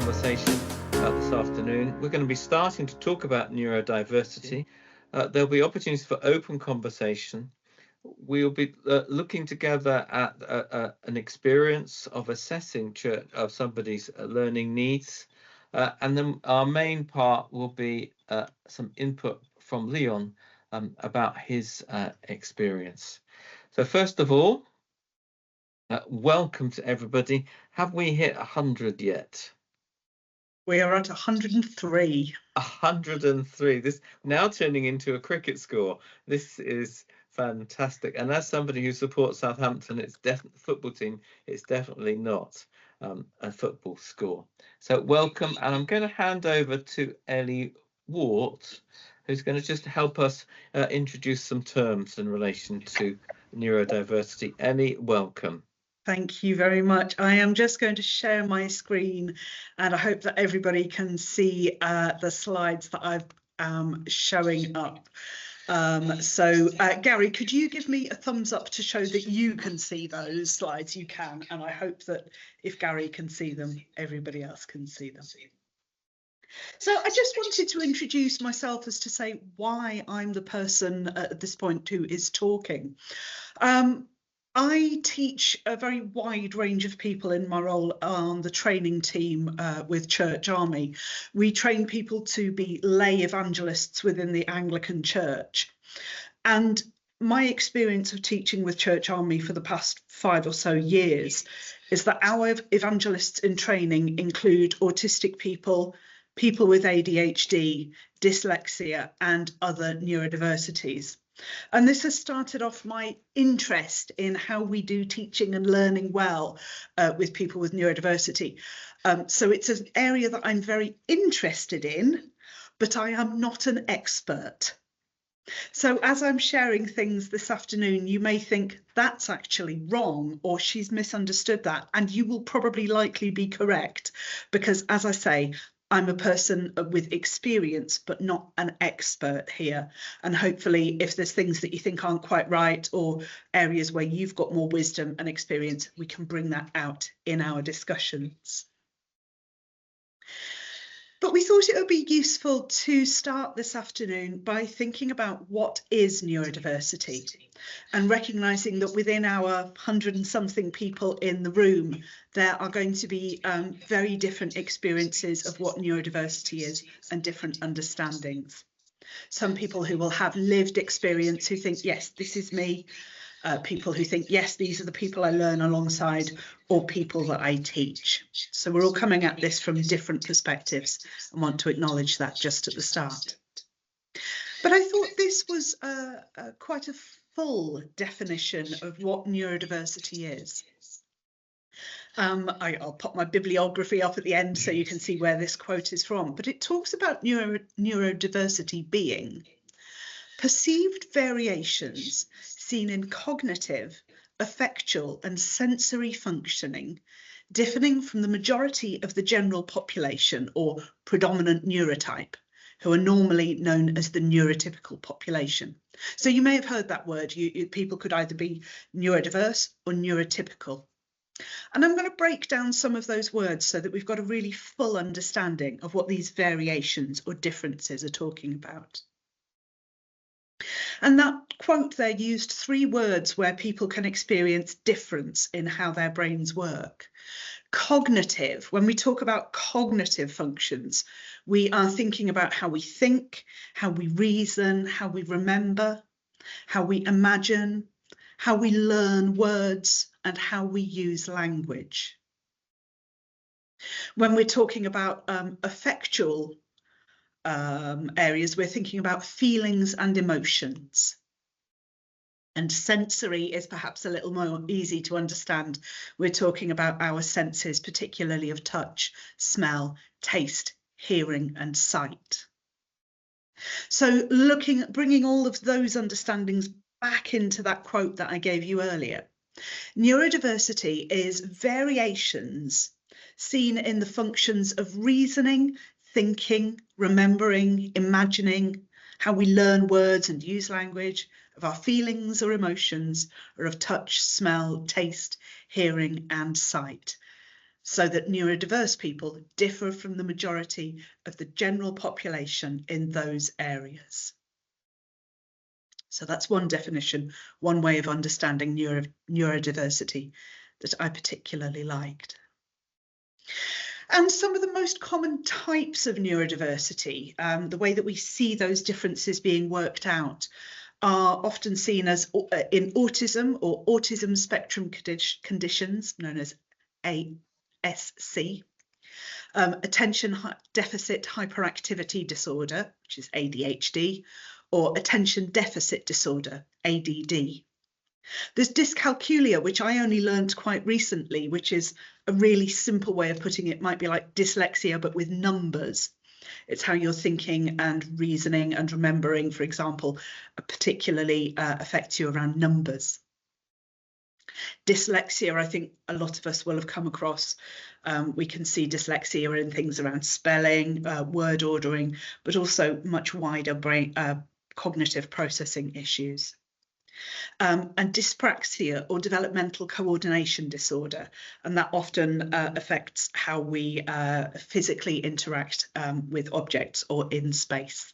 conversation this afternoon. We're going to be starting to talk about neurodiversity. There'll be opportunities for open conversation. We'll be looking together at an experience of assessing of somebody's learning needs. And then our main part will be some input from Leon about his experience. So first of all, welcome to everybody. Have we hit 100 yet? We are at 103. 103. This now turning into a cricket score. This is fantastic. And as somebody who supports Southampton, it's definitely football team. It's definitely not a football score. So welcome, and I'm going to hand over to Elli Wort, who's going to just help us introduce some terms in relation to neurodiversity. Elli, welcome. Thank you very much. I am just going to share my screen, and I hope that everybody can see the slides that I've showing up. Gary, could you give me a thumbs up to show that you can see those slides? You can, and I hope that if Gary can see them, everybody else can see them. So I just wanted to introduce myself as to say why I'm the person at this point who is talking. I teach a very wide range of people in my role on the training team with Church Army. We train people to be lay evangelists within the Anglican Church. And my experience of teaching with Church Army for the past 5 or so years is that our evangelists in training include autistic people, people with ADHD, dyslexia, and other neurodiversities. And this has started off my interest in how we do teaching and learning well with people with neurodiversity. So it's an area that I'm very interested in, but I am not an expert. So as I'm sharing things this afternoon, you may think that's actually wrong, or she's misunderstood that, and you will probably likely be correct, because as I say, I'm a person with experience, but not an expert here. And hopefully, if there's things that you think aren't quite right, or areas where you've got more wisdom and experience, we can bring that out in our discussions. But we thought it would be useful to start this afternoon by thinking about what is neurodiversity, and recognising that within our 100 and something people in the room, there are going to be very different experiences of what neurodiversity is and different understandings. Some people who will have lived experience who think, yes, this is me. People who think, yes, these are the people I learn alongside, or people that I teach. So we're all coming at this from different perspectives and want to acknowledge that just at the start. But I thought this was quite a full definition of what neurodiversity is. I'll pop my bibliography up at the end so you can see where this quote is from, but it talks about neurodiversity being perceived variations seen in cognitive, affectual and sensory functioning, differing from the majority of the general population or predominant neurotype, who are normally known as the neurotypical population. So you may have heard that word. People could either be neurodiverse or neurotypical. And I'm going to break down some of those words so that we've got a really full understanding of what these variations or differences are talking about. And that quote there used 3 words where people can experience difference in how their brains work. Cognitive, when we talk about cognitive functions, we are thinking about how we think, how we reason, how we remember, how we imagine, how we learn words, and how we use language. When we're talking about affectual areas, we're thinking about feelings and emotions. And sensory is perhaps a little more easy to understand. We're talking about our senses, particularly of touch, smell, taste, hearing and sight. So bringing all of those understandings back into that quote that I gave you earlier. Neurodiversity is variations seen in the functions of reasoning, thinking, remembering, imagining, how we learn words and use language, of our feelings or emotions, or of touch, smell, taste, hearing and sight. so that neurodiverse people differ from the majority of the general population in those areas. So that's one definition, one way of understanding neurodiversity that I particularly liked. And some of the most common types of neurodiversity, the way that we see those differences being worked out, are often seen as in autism or autism spectrum conditions, known as ASC, attention deficit hyperactivity disorder, which is ADHD, or attention deficit disorder, ADD. There's dyscalculia, which I only learned quite recently, which is a really simple way of putting it. Might be like dyslexia, but with numbers. It's how you're thinking and reasoning and remembering, for example, particularly affects you around numbers. Dyslexia, I think a lot of us will have come across. We can see dyslexia in things around spelling, word ordering, but also much wider brain cognitive processing issues. And dyspraxia, or developmental coordination disorder, and that often affects how we physically interact with objects or in space.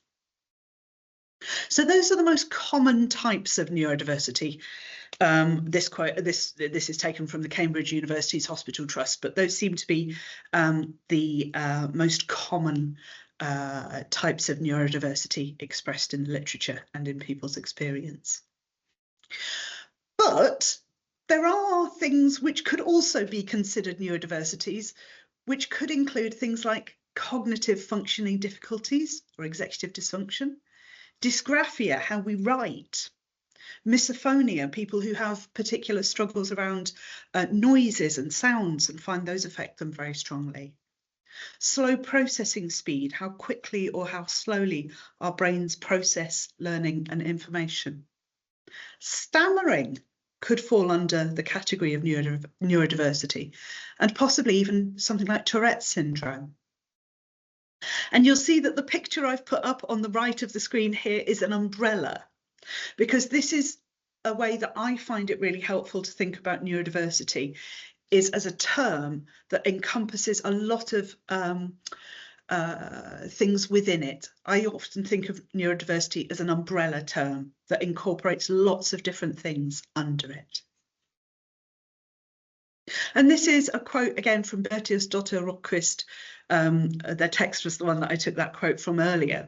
So those are the most common types of neurodiversity. This is taken from the Cambridge University's Hospital Trust, but those seem to be the most common types of neurodiversity expressed in the literature and in people's experience. But there are things which could also be considered neurodiversities, which could include things like cognitive functioning difficulties or executive dysfunction, dysgraphia, how we write, misophonia, people who have particular struggles around noises and sounds and find those affect them very strongly. Slow processing speed, how quickly or how slowly our brains process learning and information. Stammering could fall under the category of neurodiversity, and possibly even something like Tourette's syndrome. And you'll see that the picture I've put up on the right of the screen here is an umbrella, because this is a way that I find it really helpful to think about neurodiversity, is as a term that encompasses a lot of things within it. I often think of neurodiversity as an umbrella term that incorporates lots of different things under it. And this is a quote again from Bertius-Dotter Rockquist. Their text was the one that I took that quote from earlier.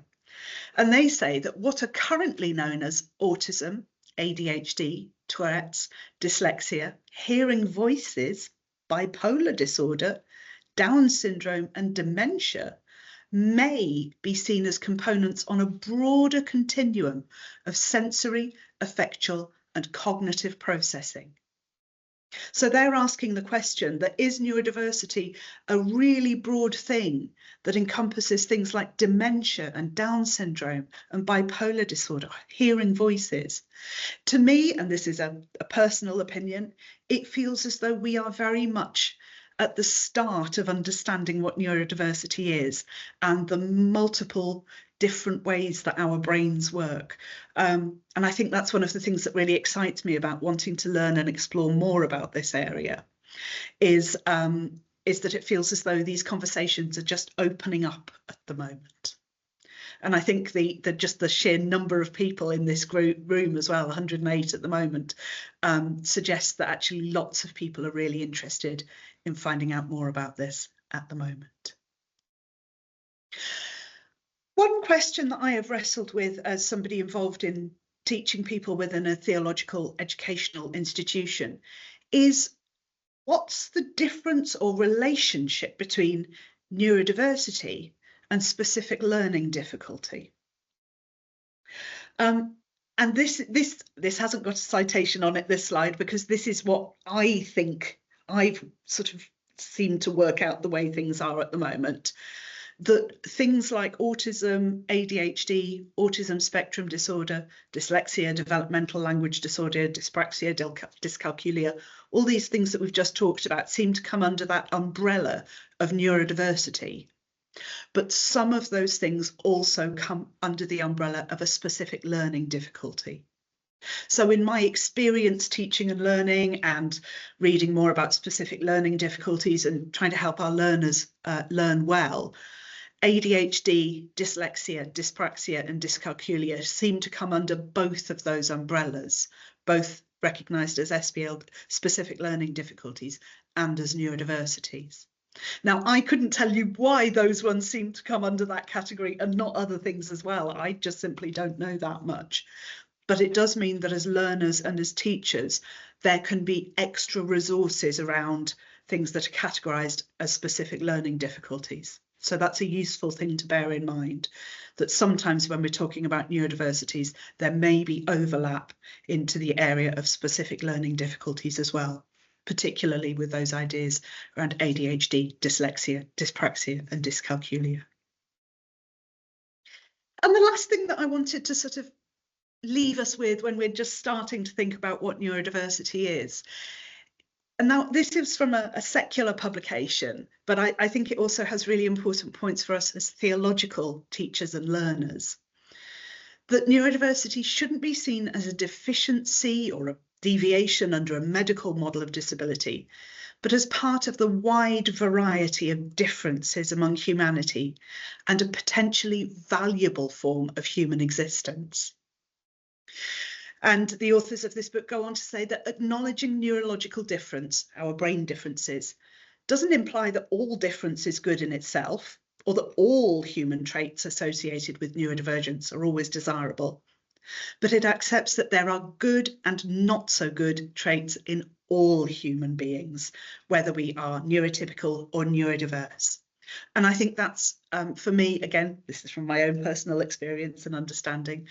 And they say that what are currently known as autism, ADHD, Tourette's, dyslexia, hearing voices, bipolar disorder, Down syndrome and dementia may be seen as components on a broader continuum of sensory, affectual and cognitive processing. So they're asking the question that is neurodiversity a really broad thing that encompasses things like dementia and Down syndrome and bipolar disorder, hearing voices. To me, and this is a personal opinion, it feels as though we are very much at the start of understanding what neurodiversity is and the multiple different ways that our brains work. And I think that's one of the things that really excites me about wanting to learn and explore more about this area, is that it feels as though these conversations are just opening up at the moment. And I think just the sheer number of people in this room as well, 108 at the moment, suggests that actually lots of people are really interested in finding out more about this at the moment. One question that I have wrestled with as somebody involved in teaching people within a theological educational institution is, what's the difference or relationship between neurodiversity and specific learning difficulty? And this hasn't got a citation on it, this slide, because this is what I think I've sort of seemed to work out the way things are at the moment. That things like autism, ADHD, autism spectrum disorder, dyslexia, developmental language disorder, dyspraxia, dyscalculia, all these things that we've just talked about seem to come under that umbrella of neurodiversity. But some of those things also come under the umbrella of a specific learning difficulty. So in my experience teaching and learning and reading more about specific learning difficulties and trying to help our learners learn well, ADHD, dyslexia, dyspraxia and dyscalculia seem to come under both of those umbrellas, both recognised as SPL, specific learning difficulties, and as neurodiversities. Now, I couldn't tell you why those ones seem to come under that category and not other things as well. I just simply don't know that much. But it does mean that as learners and as teachers, there can be extra resources around things that are categorised as specific learning difficulties. So that's a useful thing to bear in mind, that sometimes when we're talking about neurodiversities, there may be overlap into the area of specific learning difficulties as well, particularly with those ideas around ADHD, dyslexia, dyspraxia and dyscalculia. And the last thing that I wanted to sort of leave us with when we're just starting to think about what neurodiversity is. And now this is from a secular publication, but I think it also has really important points for us as theological teachers and learners. That neurodiversity shouldn't be seen as a deficiency or a deviation under a medical model of disability, but as part of the wide variety of differences among humanity and a potentially valuable form of human existence. And the authors of this book go on to say that acknowledging neurological difference, our brain differences, doesn't imply that all difference is good in itself, or that all human traits associated with neurodivergence are always desirable, but it accepts that there are good and not so good traits in all human beings, whether we are neurotypical or neurodiverse. And I think that's, for me, again, this is from my own personal experience and understanding,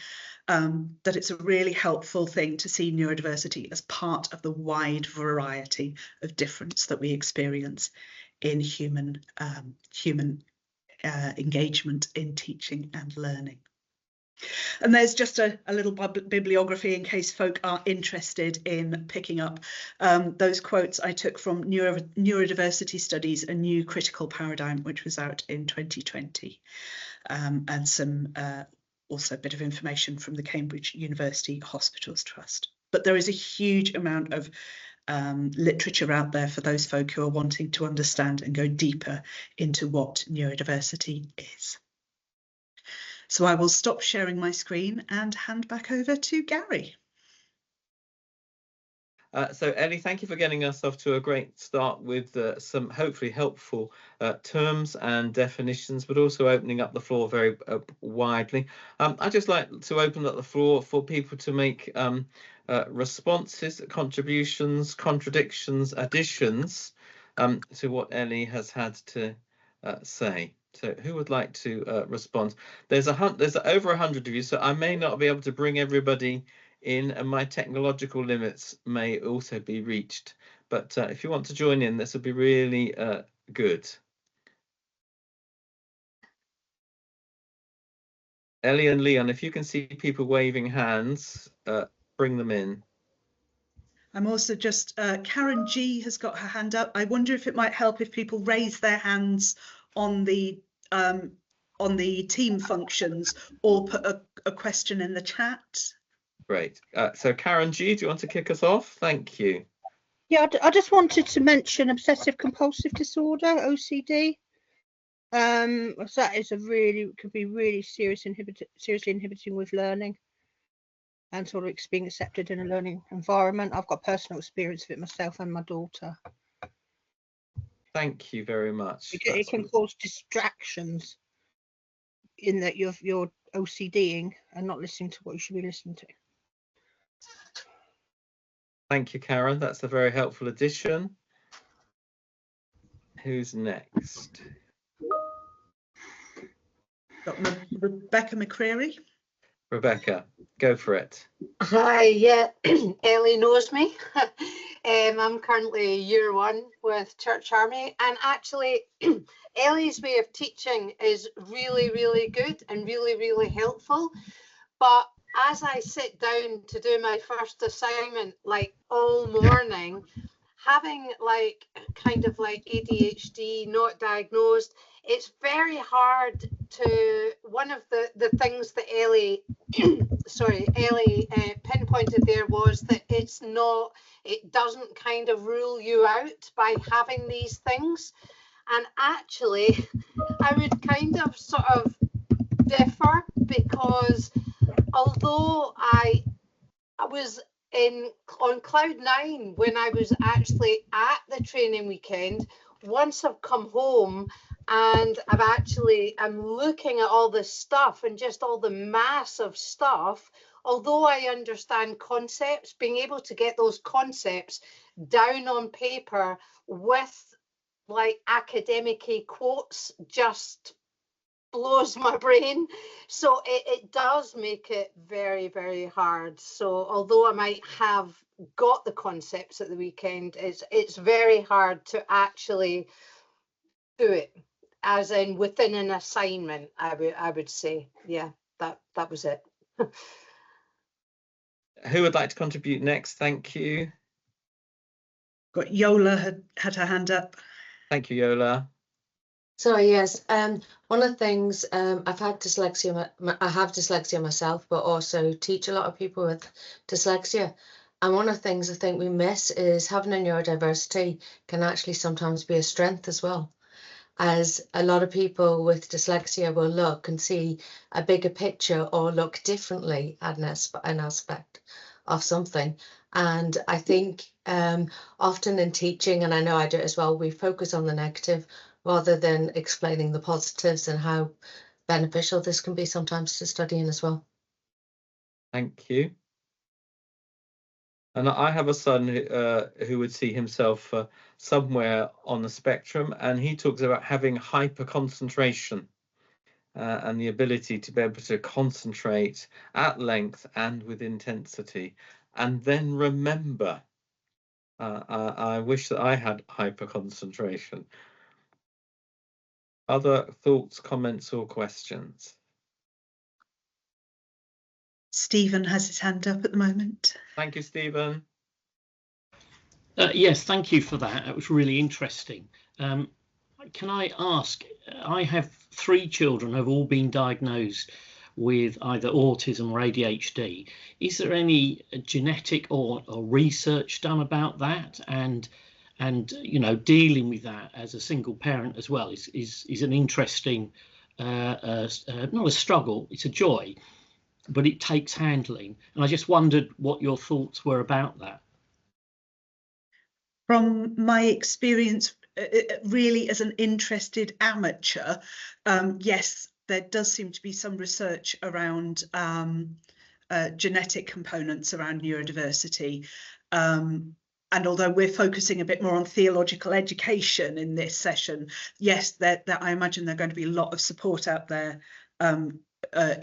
that it's a really helpful thing to see neurodiversity as part of the wide variety of difference that we experience in human engagement in teaching and learning. And there's just a little bibliography in case folk are interested in picking up those quotes I took from Neurodiversity Studies, A New Critical Paradigm, which was out in 2020, and some also a bit of information from the Cambridge University Hospitals Trust. But there is a huge amount of literature out there for those folk who are wanting to understand and go deeper into what neurodiversity is. So I will stop sharing my screen and hand back over to Gary. So Elli, thank you for getting us off to a great start with some hopefully helpful terms and definitions, but also opening up the floor very widely. I'd just like to open up the floor for people to make responses, contributions, contradictions, additions to what Elli has had to say. So who would like to respond? There's over 100 of you, so I may not be able to bring everybody in, and my technological limits may also be reached. But if you want to join in, this would be really good. Elli and Leon, if you can see people waving hands, bring them in. I'm also just, Karen G has got her hand up. I wonder if it might help if people raise their hands on the team functions or put a question in the chat. Great. So Karen G, do you want to kick us off? Thank you. Yeah, I just wanted to mention obsessive compulsive disorder, OCD. That is could be really seriously inhibiting with learning and sort of being accepted in a learning environment. I've got personal experience of it myself and my daughter. Thank you very much. It can cause distractions in that you're OCDing and not listening to what you should be listening to. Thank you, Karen. That's a very helpful addition. Who's next? Got Rebecca McCreary. Rebecca, go for it. Hi, yeah, Elli knows me. I'm currently year 1 with Church Army, and actually Elli's way of teaching is really, really good and really, really helpful. But as I sit down to do my first assignment, like all morning, having like kind of like ADHD not diagnosed, it's very hard to, one of the things that Elli sorry, Ellie pinpointed there was that it doesn't kind of rule you out by having these things. And actually, I would kind of sort of differ, because although I was on cloud nine when I was actually at the training weekend, once I've come home and I'm looking at all this stuff and just all the mass of stuff, although I understand concepts, being able to get those concepts down on paper with like academic-y quotes just blows my brain. So it does make it very, very hard. So although I might have got the concepts at the weekend, it's very hard to actually do it, as in within an assignment. I would say, yeah, that was it. Who would like to contribute next? Thank you. Got Yola had her hand up. Thank you, Yola. So yes, one of the things, I've had dyslexia, I have dyslexia myself, but also teach a lot of people with dyslexia. And one of the things I think we miss is having a neurodiversity can actually sometimes be a strength as well, as a lot of people with dyslexia will look and see a bigger picture or look differently at an aspect of something. And I think often in teaching, and I know I do it as well, we focus on the negative rather than explaining the positives and how beneficial this can be sometimes to studying as well. Thank you. And I have a son who would see himself somewhere on the spectrum, and he talks about having hyper concentration and the ability to be able to concentrate at length and with intensity, and then remember. I wish that I had hyper concentration. Other thoughts, comments, or questions? Stephen has his hand up at the moment. Thank you, Stephen. Yes, thank you for that. It was really interesting. Can I ask, I have 3 children who have all been diagnosed with either autism or ADHD. Is there any genetic or research done about that? And you know, dealing with that as a single parent as well is an interesting, not a struggle, it's a joy, but it takes handling. And I just wondered what your thoughts were about that. From my experience, really as an interested amateur, yes, there does seem to be some research around genetic components around neurodiversity. And although we're focusing a bit more on theological education in this session, yes, I imagine there are going to be a lot of support out there,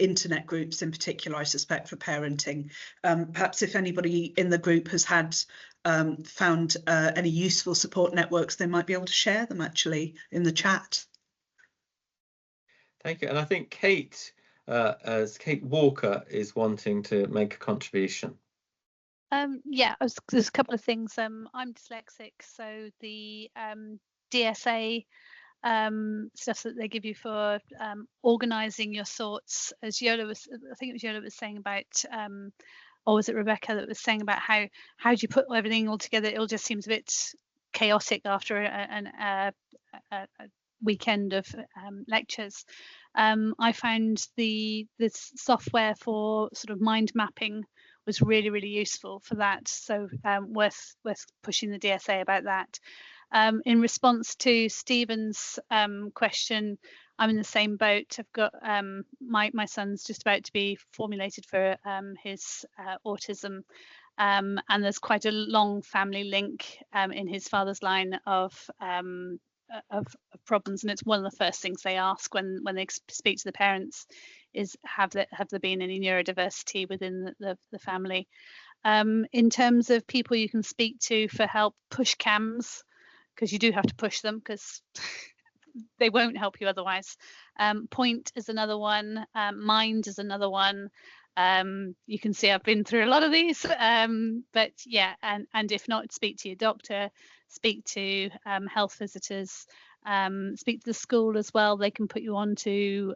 internet groups in particular, I suspect, for parenting. Perhaps if anybody in the group has had found any useful support networks, they might be able to share them actually in the chat. Thank you. And I think Kate, as Kate Walker, is wanting to make a contribution. Yeah, there's a couple of things. I'm dyslexic, so the DSA stuff that they give you for organising your thoughts, as Yola was, I think it was Yola was saying about, or was it Rebecca that was saying about how do you put everything all together? It all just seems a bit chaotic after a weekend of lectures. I found this software for sort of mind mapping was really, really useful for that. So worth pushing the DSA about that. In response to Stephen's question, I'm in the same boat. I've got my son's just about to be formulated for his autism, and there's quite a long family link in his father's line of problems, and it's one of the first things they ask when they speak to the parents is have there been any neurodiversity within the family. In terms of people you can speak to for help, push cams, because you do have to push them because they won't help you otherwise. Point is another one. Mind is another one. You can see I've been through a lot of these, but yeah, and if not, speak to your doctor, speak to health visitors, speak to the school as well. They can put you on to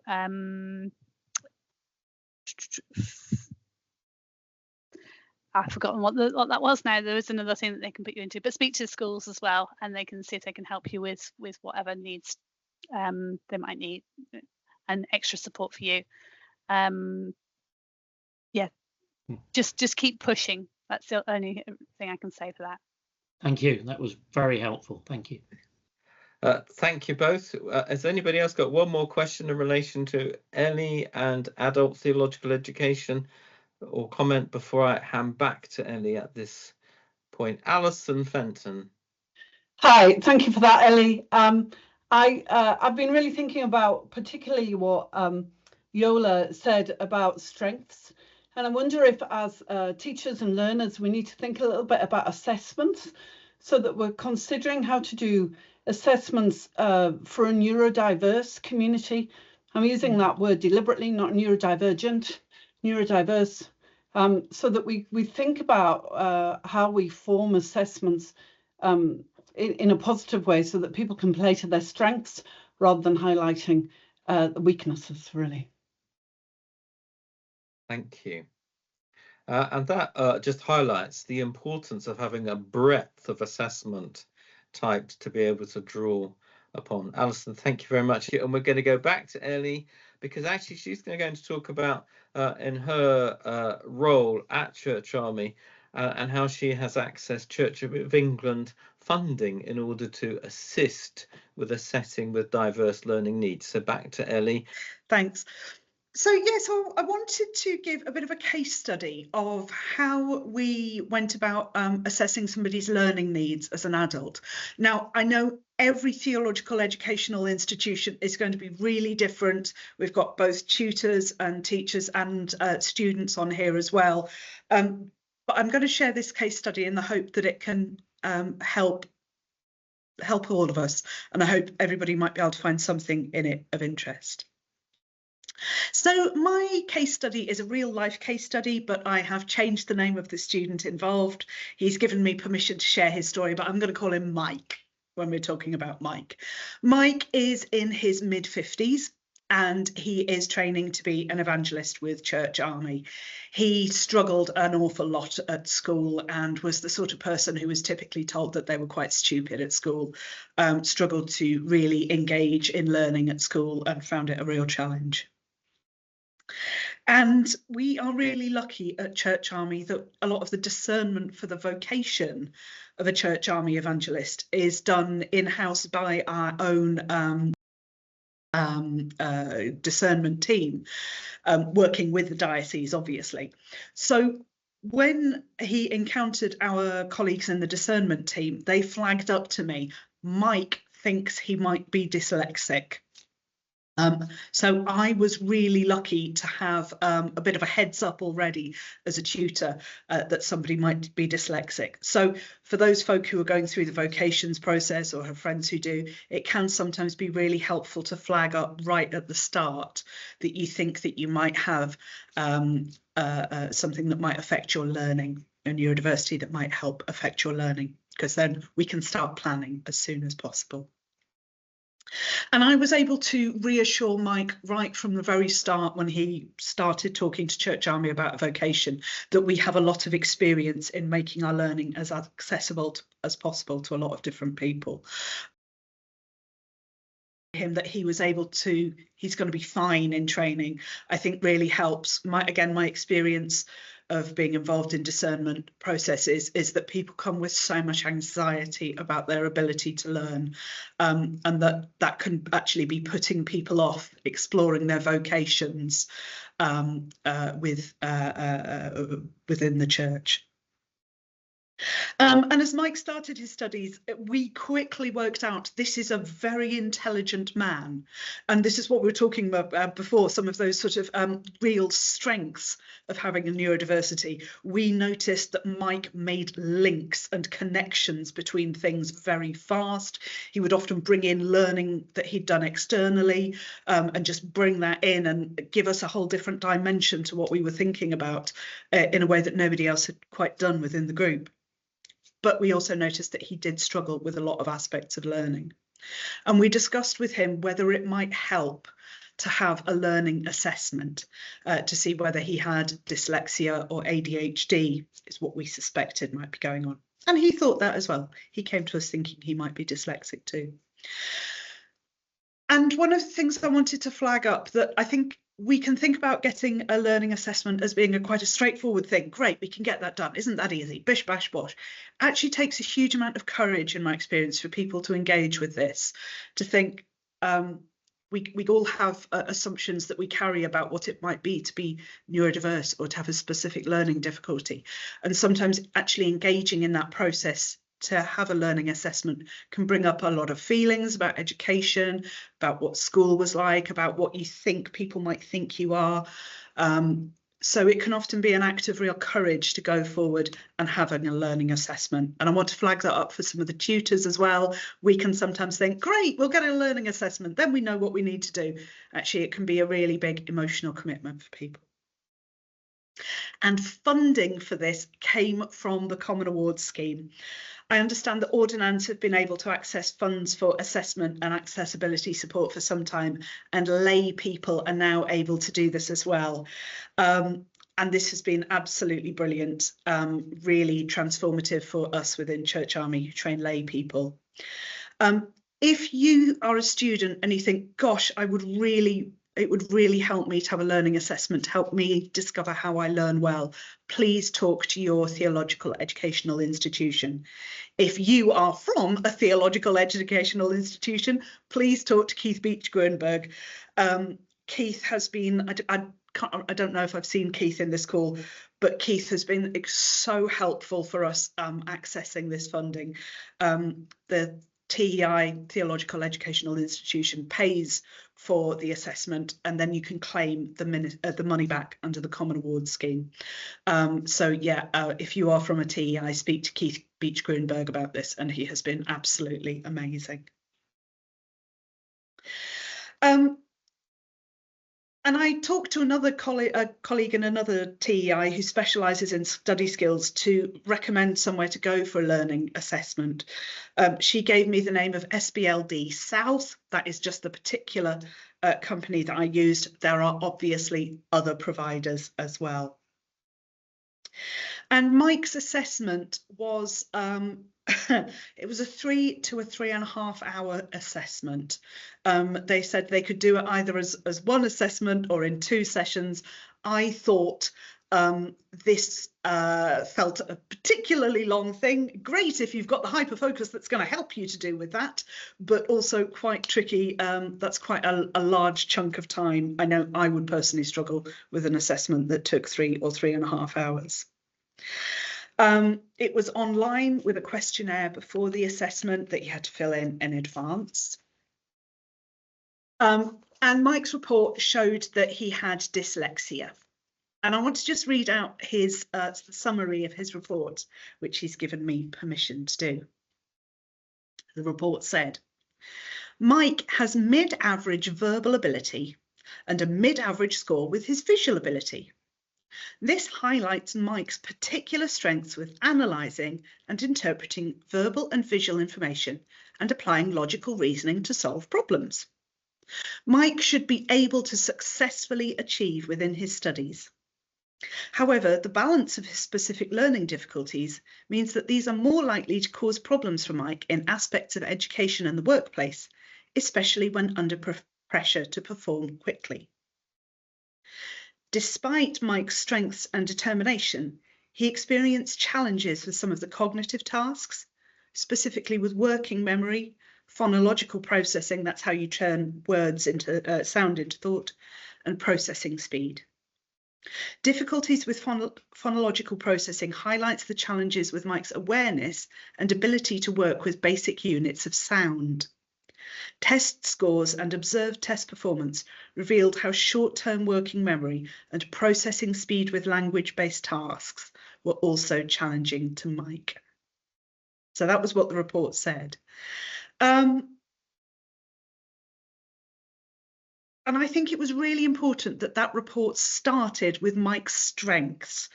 I've forgotten what that was now. There is another thing that they can put you into, but speak to schools as well, and they can see if they can help you with whatever needs they might need, and extra support for you. Yeah, just keep pushing. That's the only thing I can say for that. Thank you. That was very helpful. Thank you. Thank you both. Has anybody else got one more question in relation to Elli and adult theological education, or comment before I hand back to Elli at this point? Alison Fenton. Hi, thank you for that, Elli. I've been really thinking about particularly what Yola said about strengths, and I wonder if as teachers and learners we need to think a little bit about assessments, so that we're considering how to do assessments for a neurodiverse community. I'm using that word deliberately, not neurodivergent, neurodiverse, so that we think about how we form assessments in a positive way, so that people can play to their strengths rather than highlighting the weaknesses, really. Thank you. And that just highlights the importance of having a breadth of assessment types to be able to draw upon. Alison, thank you very much. And we're going to go back to Elli, because actually she's going to talk about in her role at Church Army and how she has accessed Church of England funding in order to assist with a setting with diverse learning needs. So back to Elli. Thanks. So yes, I wanted to give a bit of a case study of how we went about assessing somebody's learning needs as an adult. Now, I know every theological educational institution is going to be really different. We've got both tutors and teachers and students on here as well. But I'm going to share this case study in the hope that it can help all of us. And I hope everybody might be able to find something in it of interest. So my case study is a real life case study, but I have changed the name of the student involved. He's given me permission to share his story, but I'm going to call him Mike when we're talking about Mike. Mike is in his mid-50s and he is training to be an evangelist with Church Army. He struggled an awful lot at school and was the sort of person who was typically told that they were quite stupid at school, struggled to really engage in learning at school and found it a real challenge. And we are really lucky at Church Army that a lot of the discernment for the vocation of a Church Army evangelist is done in-house by our own discernment team, working with the diocese, obviously. So when he encountered our colleagues in the discernment team, they flagged up to me, Mike thinks he might be dyslexic. So I was really lucky to have a bit of a heads up already as a tutor that somebody might be dyslexic. So for those folk who are going through the vocations process or have friends who do, it can sometimes be really helpful to flag up right at the start that you think that you might have something that might affect your learning, a neurodiversity that might help affect your learning, because then we can start planning as soon as possible. And I was able to reassure Mike right from the very start when he started talking to Church Army about a vocation that we have a lot of experience in making our learning as accessible as possible to a lot of different people. Him that he was able to, he's going to be fine in training, I think really helps. My experience of being involved in discernment processes is that people come with so much anxiety about their ability to learn, and that can actually be putting people off exploring their vocations within the church. And as Mike started his studies, we quickly worked out this is a very intelligent man. And this is what we were talking about before, some of those sort of real strengths of having a neurodiversity. We noticed that Mike made links and connections between things very fast. He would often bring in learning that he'd done externally and just bring that in and give us a whole different dimension to what we were thinking about in a way that nobody else had quite done within the group. But we also noticed that he did struggle with a lot of aspects of learning. And we discussed with him whether it might help to have a learning assessment to see whether he had dyslexia or ADHD, is what we suspected might be going on. And he thought that as well. He came to us thinking he might be dyslexic too. And one of the things I wanted to flag up, that I think we can think about getting a learning assessment as being quite a straightforward thing. Great, we can get that done. Isn't that easy? Bish, bash, bosh. Actually takes a huge amount of courage, in my experience, for people to engage with this, to think we all have assumptions that we carry about what it might be to be neurodiverse or to have a specific learning difficulty. And sometimes actually engaging in that process to have a learning assessment can bring up a lot of feelings about education, about what school was like, about what you think people might think you are. So it can often be an act of real courage to go forward and have a learning assessment. And I want to flag that up for some of the tutors as well. We can sometimes think, great, we'll get a learning assessment, then we know what we need to do. Actually, it can be a really big emotional commitment for people. And funding for this came from the Common Awards scheme. I understand that Ordnance have been able to access funds for assessment and accessibility support for some time, and lay people are now able to do this as well. And this has been absolutely brilliant, really transformative for us within Church Army who train lay people. If you are a student and you think, gosh, it would really help me to have a learning assessment to help me discover how I learn well, please talk to your theological educational institution. If you are from a theological educational institution, please talk to Keith Beach-Gruenberg. Keith has been, I don't know if I've seen Keith in this call, but Keith has been so helpful for us accessing this funding. The TEI, Theological Educational Institution, pays for the assessment, and then you can claim the money back under the Common Awards scheme. So yeah, if you are from a TEI, speak to Keith Beach-Gruenberg about this, and he has been absolutely amazing. And I talked to another colleague in another TEI who specialises in study skills to recommend somewhere to go for a learning assessment. She gave me the name of SBLD South. That is just the particular company that I used. There are obviously other providers as well. And Mike's assessment was, it was a 3 to 3.5 hour assessment. They said they could do it either as one assessment or in 2 sessions. I thought this felt a particularly long thing. Great if you've got the hyperfocus that's going to help you to do with that, but also quite tricky. That's quite a large chunk of time. I know I would personally struggle with an assessment that took 3 or 3.5 hours. It was online with a questionnaire before the assessment that you had to fill in advance. And Mike's report showed that he had dyslexia. And I want to just read out his summary of his report, which he's given me permission to do. The report said, Mike has mid-average verbal ability and a mid-average score with his visual ability. This highlights Mike's particular strengths with analysing and interpreting verbal and visual information and applying logical reasoning to solve problems. Mike should be able to successfully achieve within his studies. However, the balance of his specific learning difficulties means that these are more likely to cause problems for Mike in aspects of education and the workplace, especially when under pressure to perform quickly. Despite Mike's strengths and determination, he experienced challenges with some of the cognitive tasks, specifically with working memory, phonological processing, that's how you turn words into sound into thought, and processing speed. Difficulties with phonological processing highlights the challenges with Mike's awareness and ability to work with basic units of sound. Test scores and observed test performance revealed how short-term working memory and processing speed with language-based tasks were also challenging to Mike. So that was what the report said. And I think it was really important that that report started with Mike's strengths,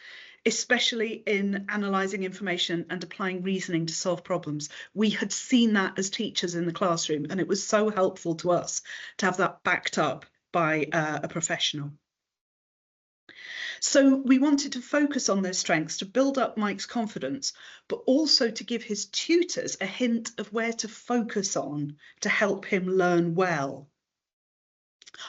especially in analysing information and applying reasoning to solve problems. We had seen that as teachers in the classroom, and it was so helpful to us to have that backed up by a professional. So we wanted to focus on those strengths to build up Mike's confidence, but also to give his tutors a hint of where to focus on to help him learn well.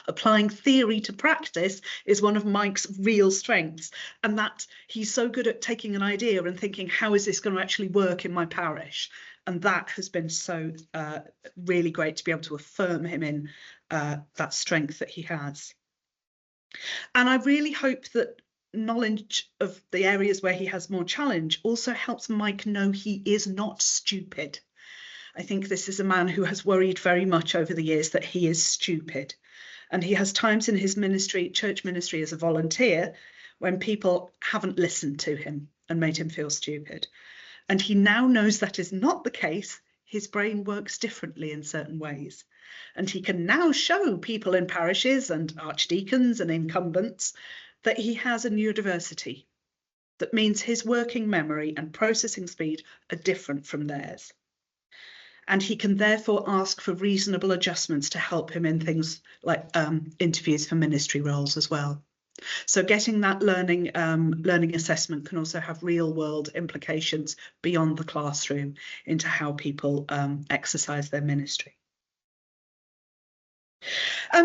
Applying theory to practice is one of Mike's real strengths, and that he's so good at taking an idea and thinking, how is this going to actually work in my parish? And that has been so really great to be able to affirm him in that strength that he has. And I really hope that knowledge of the areas where he has more challenge also helps Mike know he is not stupid. I think this is a man who has worried very much over the years that he is stupid. And he has times in his ministry, church ministry as a volunteer, when people haven't listened to him and made him feel stupid. And he now knows that is not the case. His brain works differently in certain ways. And he can now show people in parishes and archdeacons and incumbents that he has a neurodiversity. That means his working memory and processing speed are different from theirs. And he can therefore ask for reasonable adjustments to help him in things like interviews for ministry roles as well. So getting that learning assessment can also have real world implications beyond the classroom into how people exercise their ministry.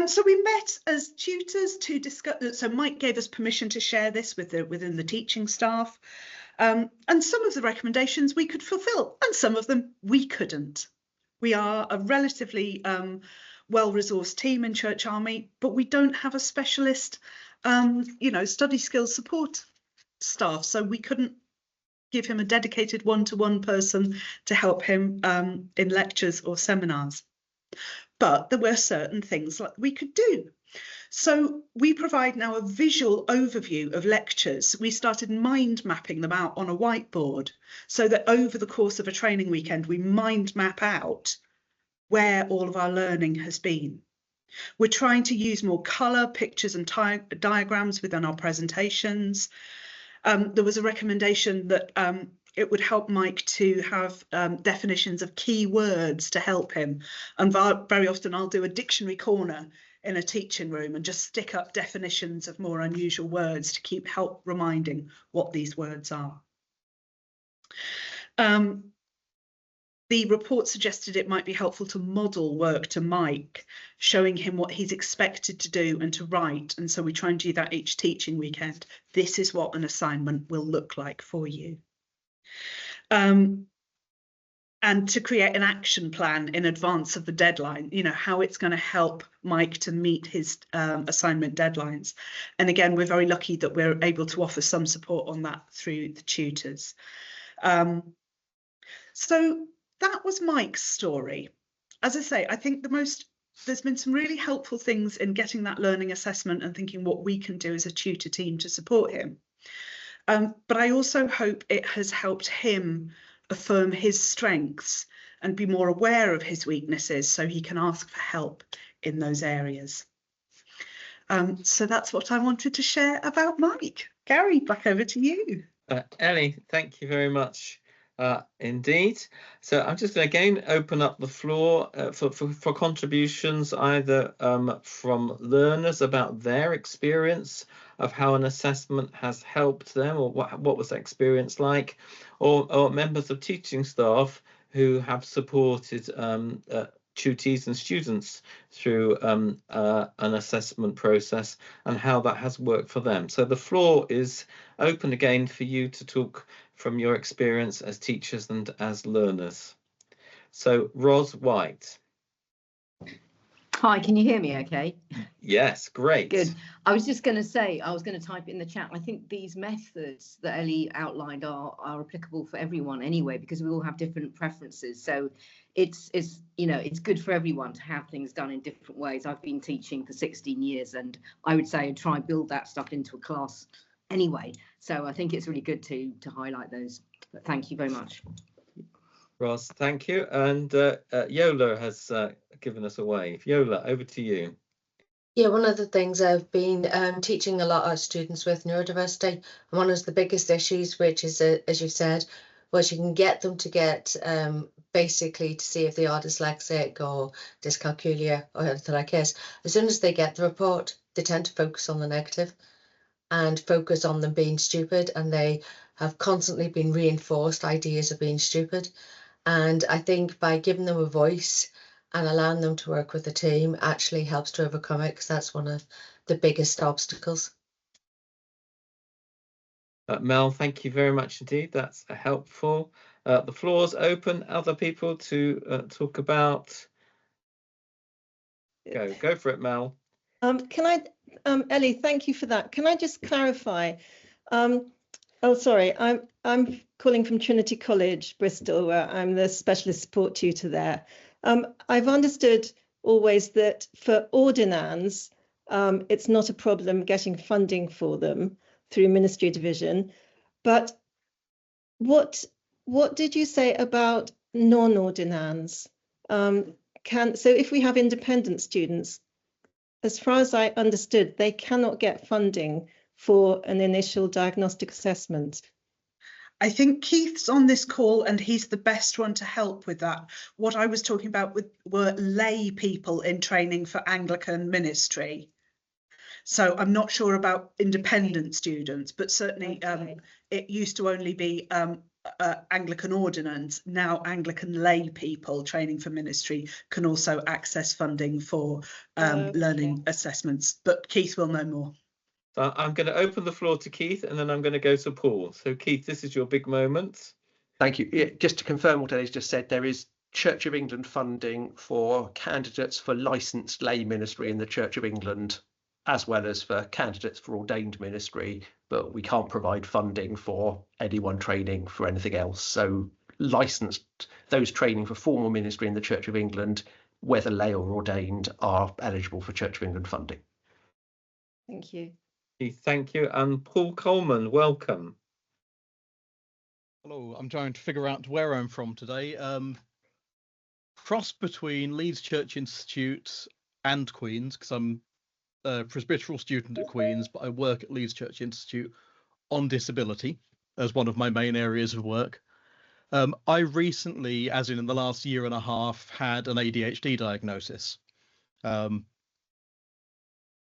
So we met as tutors to discuss, so Mike gave us permission to share this within the teaching staff. And some of the recommendations we could fulfill and some of them we couldn't. We are a relatively well-resourced team in Church Army, but we don't have a specialist, study skills support staff. So we couldn't give him a dedicated one-to-one person to help him in lectures or seminars. But there were certain things that we could do. So we provide now a visual overview of lectures. We started mind mapping them out on a whiteboard so that over the course of a training weekend, we mind map out where all of our learning has been. We're trying to use more colour, pictures and diagrams within our presentations. There was a recommendation that it would help Mike to have definitions of key words to help him. And very often I'll do a dictionary corner in a teaching room and just stick up definitions of more unusual words to help reminding what these words are. The report suggested it might be helpful to model work to Mike, showing him what he's expected to do and to write. And so we try and do that each teaching weekend. This is what an assignment will look like for you. And to create an action plan in advance of the deadline, how it's going to help Mike to meet his assignment deadlines. And again, we're very lucky that we're able to offer some support on that through the tutors. So that was Mike's story. As I say, I think there's been some really helpful things in getting that learning assessment and thinking what we can do as a tutor team to support him. But I also hope it has helped him affirm his strengths and be more aware of his weaknesses so he can ask for help in those areas. So that's what I wanted to share about Mike. Gary, back over to you. Elli, thank you very much indeed. So I'm just going to again open up the floor for contributions either from learners about their experience of how an assessment has helped them, or what was that experience like, or members of teaching staff who have supported tutees and students through an assessment process and how that has worked for them. So the floor is open again for you to talk from your experience as teachers and as learners. So Ros White. Hi, can you hear me okay? Yes, great. Good. I was just going to say, I was going to type it in the chat. I think these methods that Elli outlined are applicable for everyone anyway, because we all have different preferences. So it's good for everyone to have things done in different ways. I've been teaching for 16 years and I would say I'd try and build that stuff into a class anyway. So I think it's really good to highlight those. But thank you very much. Ross, thank you. And Yola has given us a wave. Yola, over to you. Yeah, one of the things I've been teaching a lot of students with neurodiversity, and one of the biggest issues, which is, as you said, but you can get them to get basically to see if they are dyslexic or dyscalculia or anything like this. As soon as they get the report, they tend to focus on the negative and focus on them being stupid, and they have constantly been reinforced ideas of being stupid. And I think by giving them a voice and allowing them to work with the team actually helps to overcome it, because that's one of the biggest obstacles. Mel, thank you very much indeed. That's helpful. The floor's open. Other people to talk about? Go for it, Mel. Can I, Elli, thank you for that. Can I just clarify? Oh, sorry, I'm calling from Trinity College, Bristol, where I'm the specialist support tutor there. I've understood always that for ordinands, it's not a problem getting funding for them through ministry division. But what did you say about non-ordinands? So if we have independent students, as far as I understood, they cannot get funding for an initial diagnostic assessment. I think Keith's on this call and he's the best one to help with that. What I was talking about were lay people in training for Anglican ministry. So I'm not sure about independent students, but certainly it used to only be Anglican ordinands. Now Anglican lay people training for ministry can also access funding for learning assessments, but Keith will know more. So I'm going to open the floor to Keith, and then I'm going to go to Paul. So Keith, this is your big moment. Thank you. Yeah, just to confirm what Elli's just said, there is Church of England funding for candidates for licensed lay ministry in the Church of England, as well as for candidates for ordained ministry, but we can't provide funding for anyone training for anything else. So licensed, those training for formal ministry in the Church of England, whether lay or ordained, are eligible for Church of England funding. Thank you. Thank you. And Paul Coleman, welcome. Hello, I'm trying to figure out where I'm from today. Cross between Leeds Church Institute and Queen's, because I'm a presbyteral student at Queen's, but I work at Leeds Church Institute on disability as one of my main areas of work. I recently, as in the last year and a half, had an ADHD diagnosis,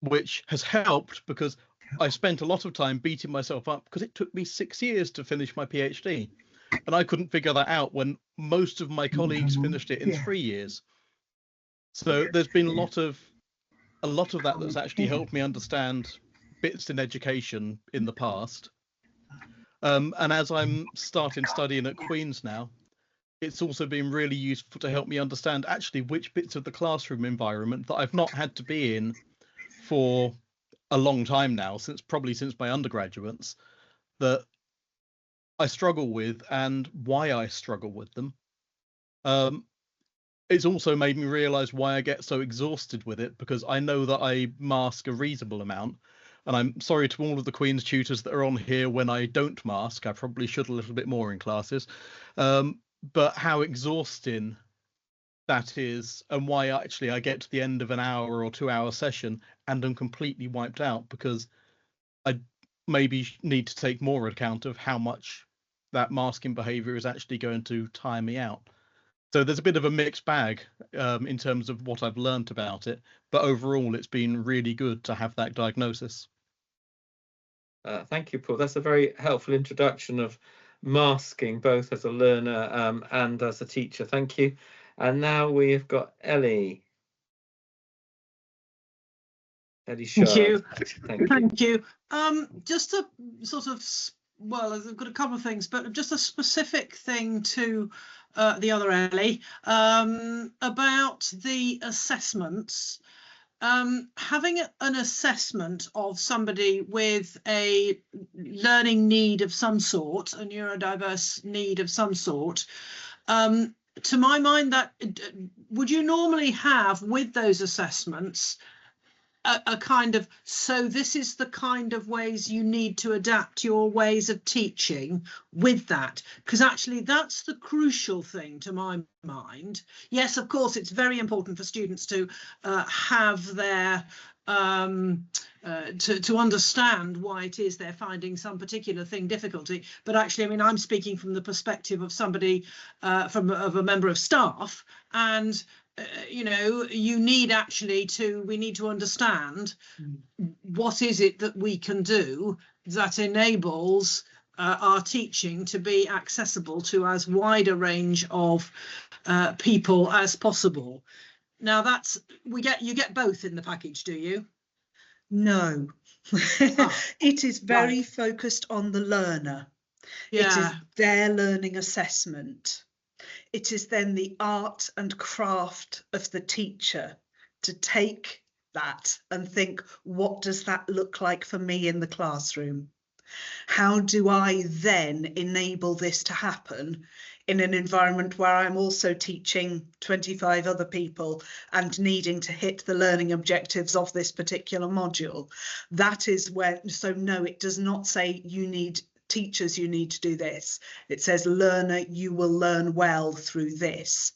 which has helped because I spent a lot of time beating myself up because it took me 6 years to finish my PhD. And I couldn't figure that out when most of my colleagues finished it in 3 years. So there's been a lot of that that's actually helped me understand bits in education in the past. And as I'm starting studying at Queen's now, it's also been really useful to help me understand actually which bits of the classroom environment that I've not had to be in for a long time now, probably since my undergraduates, that I struggle with and why I struggle with them. It's also made me realise why I get so exhausted with it, because I know that I mask a reasonable amount. And I'm sorry to all of the Queen's tutors that are on here when I don't mask. I probably should a little bit more in classes. But how exhausting that is, and why actually I get to the end of an hour or 2 hour session and I'm completely wiped out because I maybe need to take more account of how much that masking behaviour is actually going to tire me out. So there's a bit of a mixed bag in terms of what I've learnt about it, but overall it's been really good to have that diagnosis. Thank you, Paul. That's a very helpful introduction of masking, both as a learner and as a teacher. Thank you. And now we've got Elli. Elli Shard. Thank you. Just a sort of, well, I've got a couple of things, but just a specific thing to the other Elli about the assessments. Having an assessment of somebody with a learning need of some sort, a neurodiverse need of some sort, to my mind, that would you normally have with those assessments a kind of, so this is the kind of ways you need to adapt your ways of teaching with that, because actually that's the crucial thing to my mind. Yes, of course, it's very important for students to have their to understand why it is they're finding some particular thing difficulty. But actually, I mean, I'm speaking from the perspective of somebody, of a member of staff, and you know, we need to understand what is it that we can do that enables our teaching to be accessible to as wide a range of people as possible. Now that's, you get both in the package, do you? No. It is very focused on the learner. Yeah. It is their learning assessment. It is then the art and craft of the teacher to take that and think, what does that look like for me in the classroom? How do I then enable this to happen in an environment where I'm also teaching 25 other people and needing to hit the learning objectives of this particular module? That is where, so no, it does not say you need teachers, you need to do this. It says learner, you will learn well through this.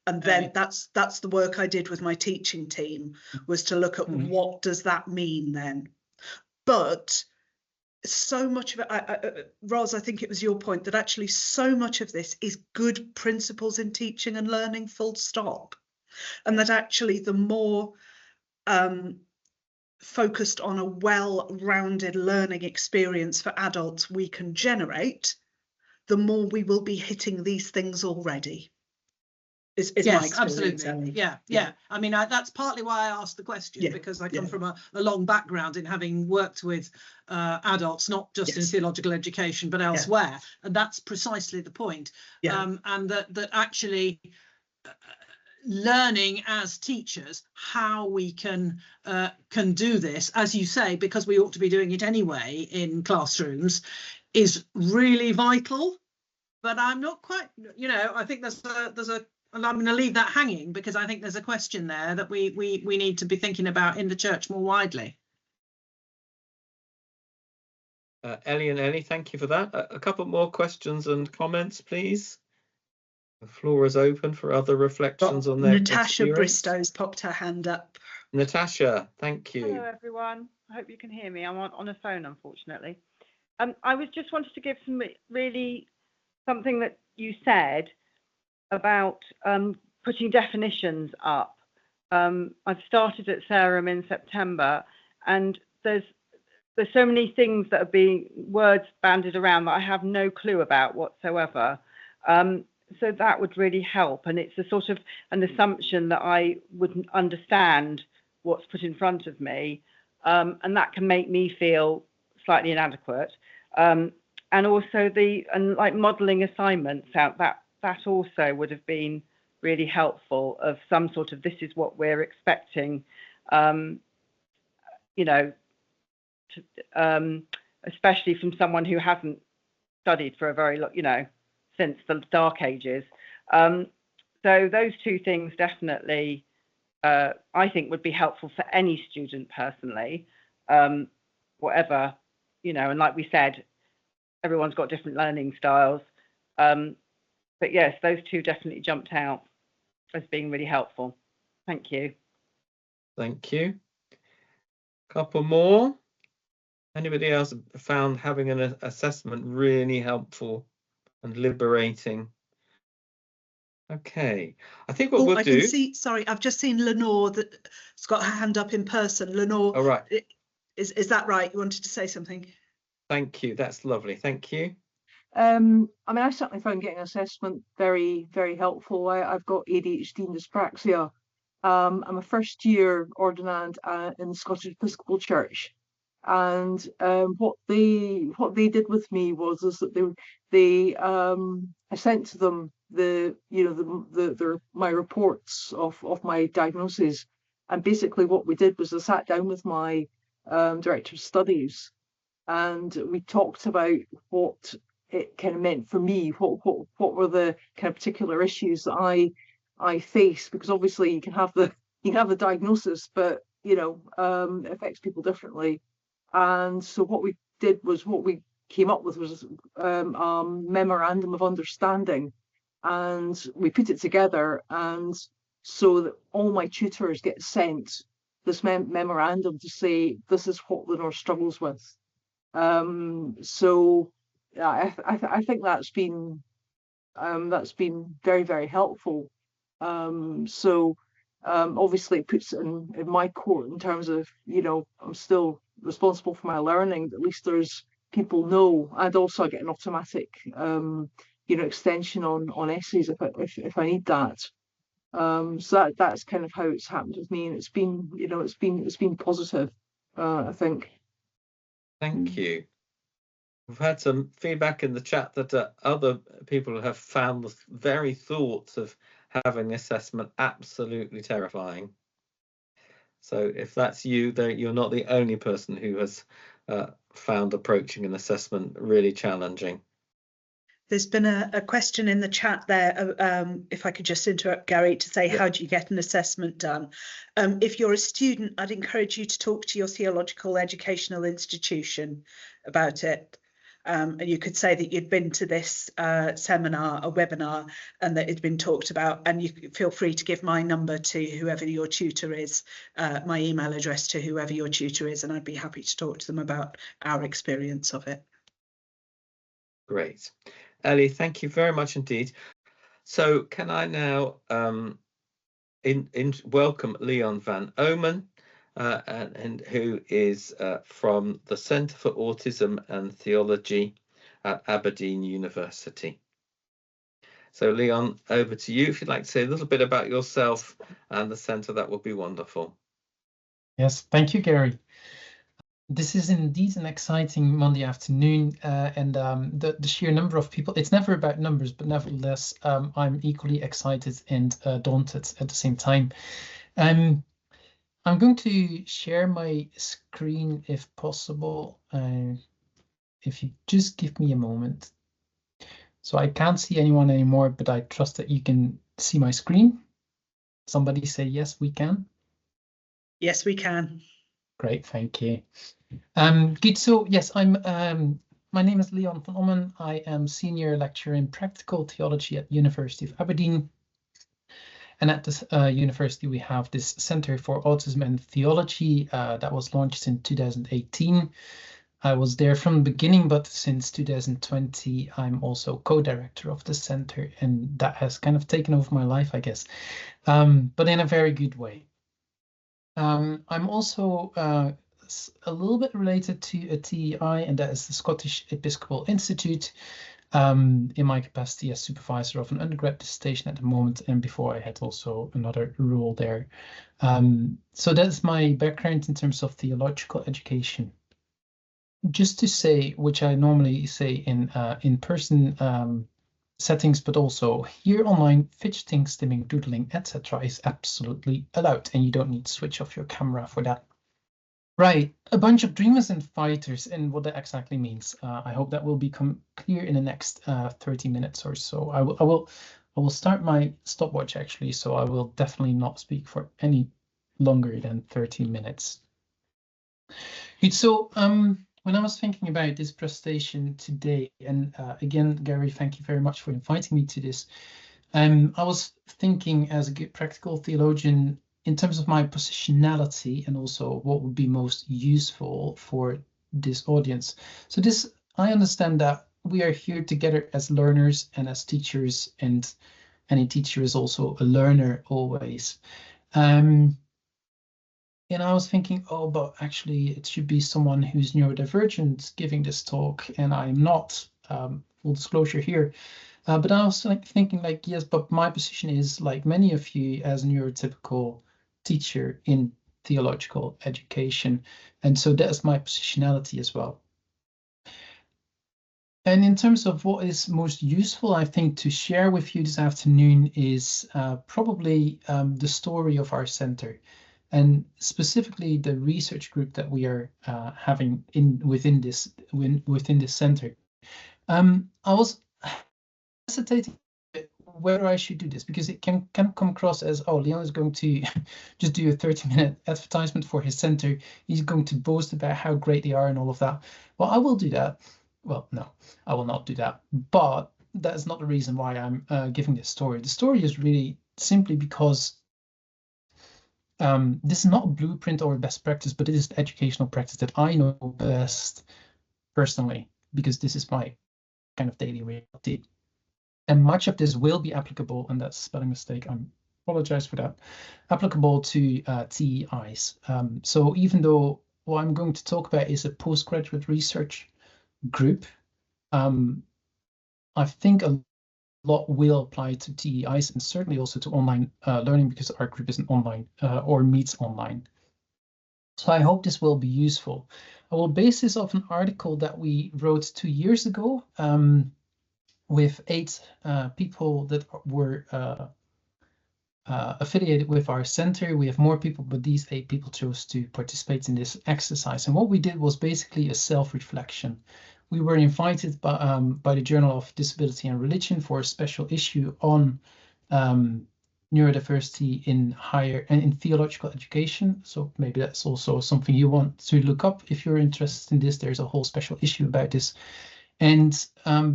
And then that's the work I did with my teaching team, was to look at what does that mean then. But so much of it, Ros, I think it was your point, that actually so much of this is good principles in teaching and learning, full stop. And that actually the more focused on a well-rounded learning experience for adults we can generate, the more we will be hitting these things already. Is yes, absolutely. Yeah. I mean, that's partly why I asked the question, because I come from a long background in having worked with adults, not just in theological education, but elsewhere. And that's precisely the point. And that actually learning as teachers how we can do this, as you say, because we ought to be doing it anyway in classrooms, is really vital. But I'm not quite, you know, I think there's a and I'm going to leave that hanging, because I think there's a question there that we need to be thinking about in the church more widely. Ellie and Ellie, thank you for that. A couple more questions and comments, please. The floor is open for other reflections on their Natasha experience. Bristow's popped her hand up. Natasha, thank you. Hello, everyone. I hope you can hear me. I'm on a phone, unfortunately. I was just wanted to give something that you said about putting definitions up. I've started at Sarum in September, and there's so many things that are being words banded around that I have no clue about whatsoever. So that would really help, and it's a sort of an assumption that I wouldn't understand what's put in front of me, and that can make me feel slightly inadequate. And also like modelling assignments out, that also would have been really helpful, of some sort of, this is what we're expecting, you know, especially from someone who hasn't studied for a very long, you know, since the Dark Ages. So those two things definitely, I think, would be helpful for any student personally, whatever, you know, and like we said, everyone's got different learning styles. But yes, those two definitely jumped out as being really helpful. Thank you. Thank you. Couple more. Anybody else found having an assessment really helpful and liberating? Okay, I think what we'll do. Can see, sorry, I've just seen Lenore that's got her hand up in person. Lenore, all right. Is that right? You wanted to say something? Thank you. That's lovely. Thank you. I mean, I certainly found getting assessment very, very helpful. I've got ADHD and dyspraxia. I'm a first-year ordinand in the Scottish Episcopal Church, and what they did with me was that I sent to them my reports of my diagnosis, and basically what we did was I sat down with my director of studies, and we talked about what it kind of meant for me, what were the kind of particular issues that I face, because obviously you can have the diagnosis, but you know, it affects people differently. And so what we came up with was a memorandum of understanding, and we put it together, and so that all my tutors get sent this memorandum to say this is what Lenore struggles with. So I think that's been very, very helpful. Obviously it puts it in my court in terms of, I'm still responsible for my learning, but at least there's people know, and also I get an automatic extension on essays if I need that. So that's kind of how it's happened with me, and it's been positive, I think. Thank you. We've had some feedback in the chat that other people have found the very thoughts of having assessment absolutely terrifying. So if that's you, you're not the only person who has found approaching an assessment really challenging. There's been a question in the chat there, if I could just interrupt Gary to say, how do you get an assessment done? If you're a student, I'd encourage you to talk to your theological educational institution about it. And you could say that you'd been to this seminar, a webinar, and that it'd been talked about, and you feel free to give my number to whoever your tutor is, my email address to whoever your tutor is, and I'd be happy to talk to them about our experience of it. Great. Elli, thank you very much indeed. So can I now welcome Leon van Ommen, and who is from the Centre for Autism and Theology at Aberdeen University. So Leon, over to you. If you'd like to say a little bit about yourself and the centre, that would be wonderful. Yes, thank you, Gary. This is indeed an exciting Monday afternoon, and the sheer number of people, it's never about numbers, but nevertheless, I'm equally excited and daunted at the same time. I'm going to share my screen if possible, if you just give me a moment. So I can't see anyone anymore, but I trust that you can see my screen. Somebody say yes, we can. Yes, we can. Great, thank you. Good. So yes, my name is Leon van Ommen. I am senior lecturer in practical theology at University of Aberdeen. And at this university, we have this Centre for Autism and Theology that was launched in 2018. I was there from the beginning, but since 2020, I'm also co-director of the centre, and that has kind of taken over my life, I guess, but in a very good way. I'm also a little bit related to a TEI, and that is the Scottish Episcopal Institute, in my capacity as supervisor of an undergrad dissertation at the moment, and before I had also another role there. So that's my background in terms of theological education. Just to say, which I normally say in person settings, but also here online, fidgeting, stimming, doodling, etc. is absolutely allowed, and you don't need to switch off your camera for that. Right, a bunch of dreamers and fighters, and what that exactly means. I hope that will become clear in the next 30 minutes or so. I will start my stopwatch actually, so I will definitely not speak for any longer than 30 minutes. Good, so when I was thinking about this presentation today, and again, Gary, thank you very much for inviting me to this. I was thinking as a good practical theologian in terms of my positionality and also what would be most useful for this audience. So I understand that we are here together as learners and as teachers, and any teacher is also a learner always. And I was thinking, oh, but actually it should be someone who's neurodivergent giving this talk, and I'm not, full disclosure here. But I was thinking like, yes, but my position is like many of you as a neurotypical teacher in theological education. And so that's my positionality as well. And in terms of what is most useful, I think, to share with you this afternoon is probably the story of our center, and specifically the research group that we are having within this center. I was hesitating whether I should do this, because it can come across as, oh, Leon is going to just do a 30-minute advertisement for his center. He's going to boast about how great they are and all of that. Well, I will do that. Well, no, I will not do that. But that is not the reason why I'm giving this story. The story is really simply because This is not a blueprint or a best practice, but it is the educational practice that I know best personally, because this is my kind of daily reality. And much of this will be applicable, and that's a spelling mistake, I apologize for that, applicable to TEIs. So even though what I'm going to talk about is a postgraduate research group, I think a lot will apply to TEIs and certainly also to online learning, because our group isn't online or meets online. So I hope this will be useful. I will base this off an article that we wrote 2 years ago with 8 people that were affiliated with our center. We have more people, but these 8 people chose to participate in this exercise. And what we did was basically a self-reflection. We were invited by the Journal of Disability and Religion for a special issue on neurodiversity in higher and in theological education. So maybe that's also something you want to look up if you're interested in this. There's a whole special issue about this. And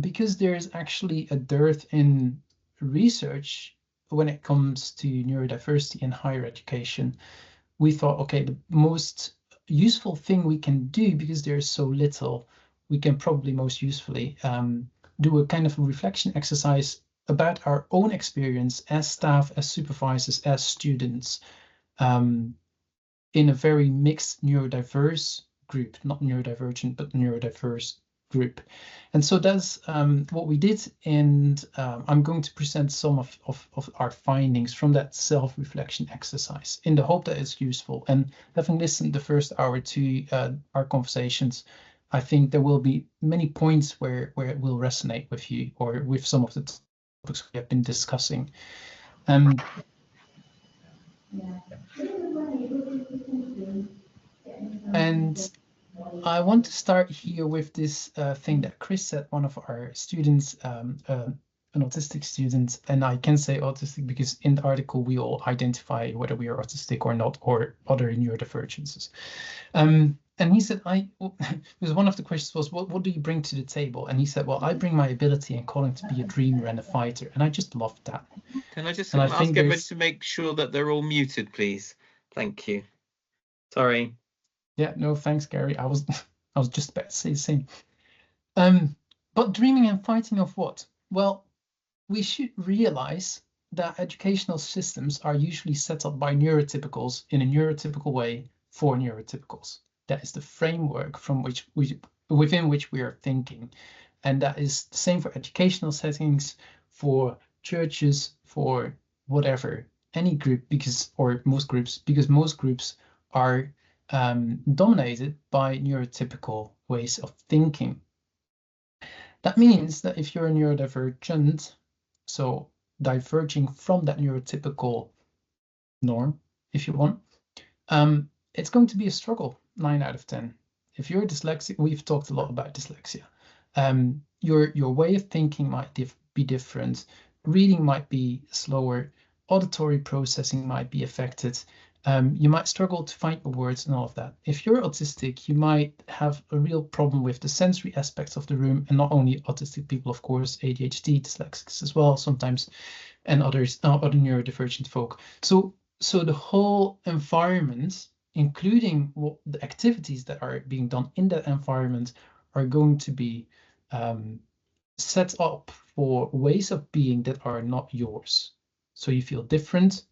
because there is actually a dearth in research when it comes to neurodiversity in higher education, we thought, okay, the most useful thing we can do, because there's so little, we can probably most usefully do a kind of a reflection exercise about our own experience as staff, as supervisors, as students, in a very mixed neurodiverse group, not neurodivergent, but neurodiverse group. And so that's what we did, and I'm going to present some of our findings from that self-reflection exercise in the hope that it's useful. And having listened the first hour to our conversations, I think there will be many points where it will resonate with you or with some of the topics we have been discussing. And I want to start here with this thing that Chris said, one of our students, an autistic student, and I can say autistic because in the article we all identify whether we are autistic or not, or other neurodivergences. And he said, because one of the questions was, what do you bring to the table? And he said, well, I bring my ability and calling to be a dreamer and a fighter. And I just loved that. Can I just ask everybody to make sure that they're all muted, please? Thank you. Sorry. Yeah, no, thanks, Gary. I was just about to say the same. But dreaming and fighting of what? Well, we should realize that educational systems are usually set up by neurotypicals in a neurotypical way for neurotypicals. That is the framework within which we are thinking. And that is the same for educational settings, for churches, for whatever, any group, or most groups, because most groups are dominated by neurotypical ways of thinking. That means that if you're a neurodivergent, so diverging from that neurotypical norm, if you want, it's going to be a struggle 9 out of 10. If you're dyslexic, we've talked a lot about dyslexia. Your way of thinking might be different. Reading might be slower. Auditory processing might be affected. You might struggle to find the words and all of that. If you're autistic, you might have a real problem with the sensory aspects of the room, and not only autistic people, of course, ADHD, dyslexics as well sometimes, and other neurodivergent folk. So the whole environment, including what the activities that are being done in that environment, are going to be set up for ways of being that are not yours. So you feel different.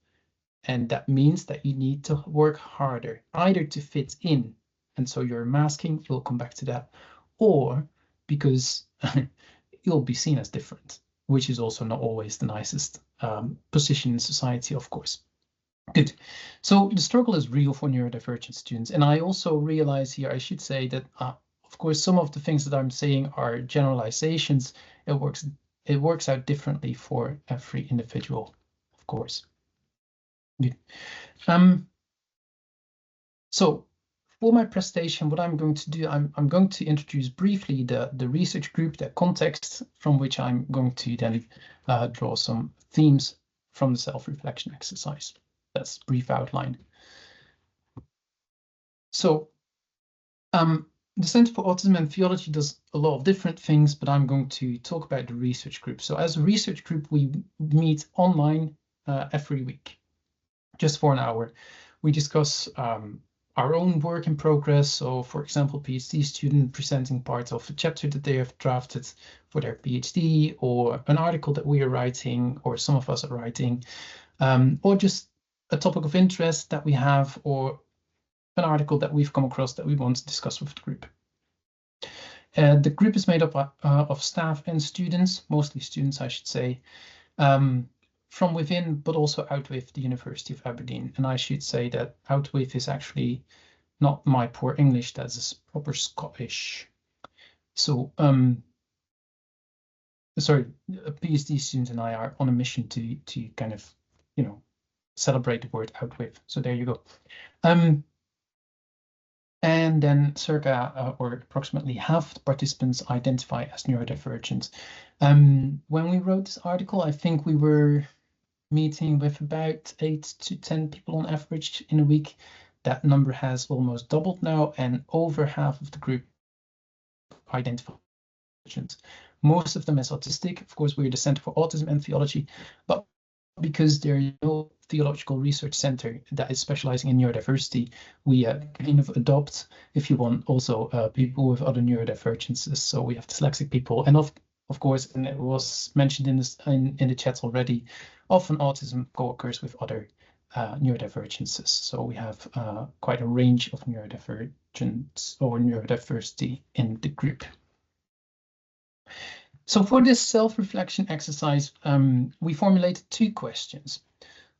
And that means that you need to work harder, either to fit in, and so you're masking, we'll come back to that, or because you'll be seen as different, which is also not always the nicest position in society, of course. Good. So the struggle is real for neurodivergent students. And I also realize here, I should say that, of course, some of the things that I'm saying are generalizations. It works out differently for every individual, of course. Good. So for my presentation, what I'm going to do, I'm going to introduce briefly the research group, the context from which I'm going to then draw some themes from the self-reflection exercise. That's a brief outline. So the Center for Autism and Theology does a lot of different things, but I'm going to talk about the research group. So as a research group, we meet online every week, just for an hour. We discuss our own work in progress. So, for example, PhD student presenting part of a chapter that they have drafted for their PhD, or an article that we are writing, or some of us are writing, or just a topic of interest that we have, or an article that we've come across that we want to discuss with the group. The group is made up of staff and students, mostly students, I should say, from within, but also out with the University of Aberdeen. And I should say that out with is actually not my poor English, that's proper Scottish. So, sorry, a PhD student and I are on a mission to kind of, you know, celebrate the word out with. So there you go. And then circa or approximately half the participants identify as neurodivergent. When we wrote this article, I think we were meeting with about 8 to 10 people on average in a week. That number has almost doubled now, and over half of the group identify neurodivergent. Most of them as autistic. Of course, we're the Center for Autism and Theology, but because there is no theological research center that is specializing in neurodiversity, we kind of adopt, if you want, also people with other neurodivergences. So we have dyslexic people, and of course, and it was mentioned in the chat already, often autism co-occurs with other neurodivergences. So we have quite a range of neurodivergence or neurodiversity in the group. So for this self-reflection exercise, we formulated 2 questions.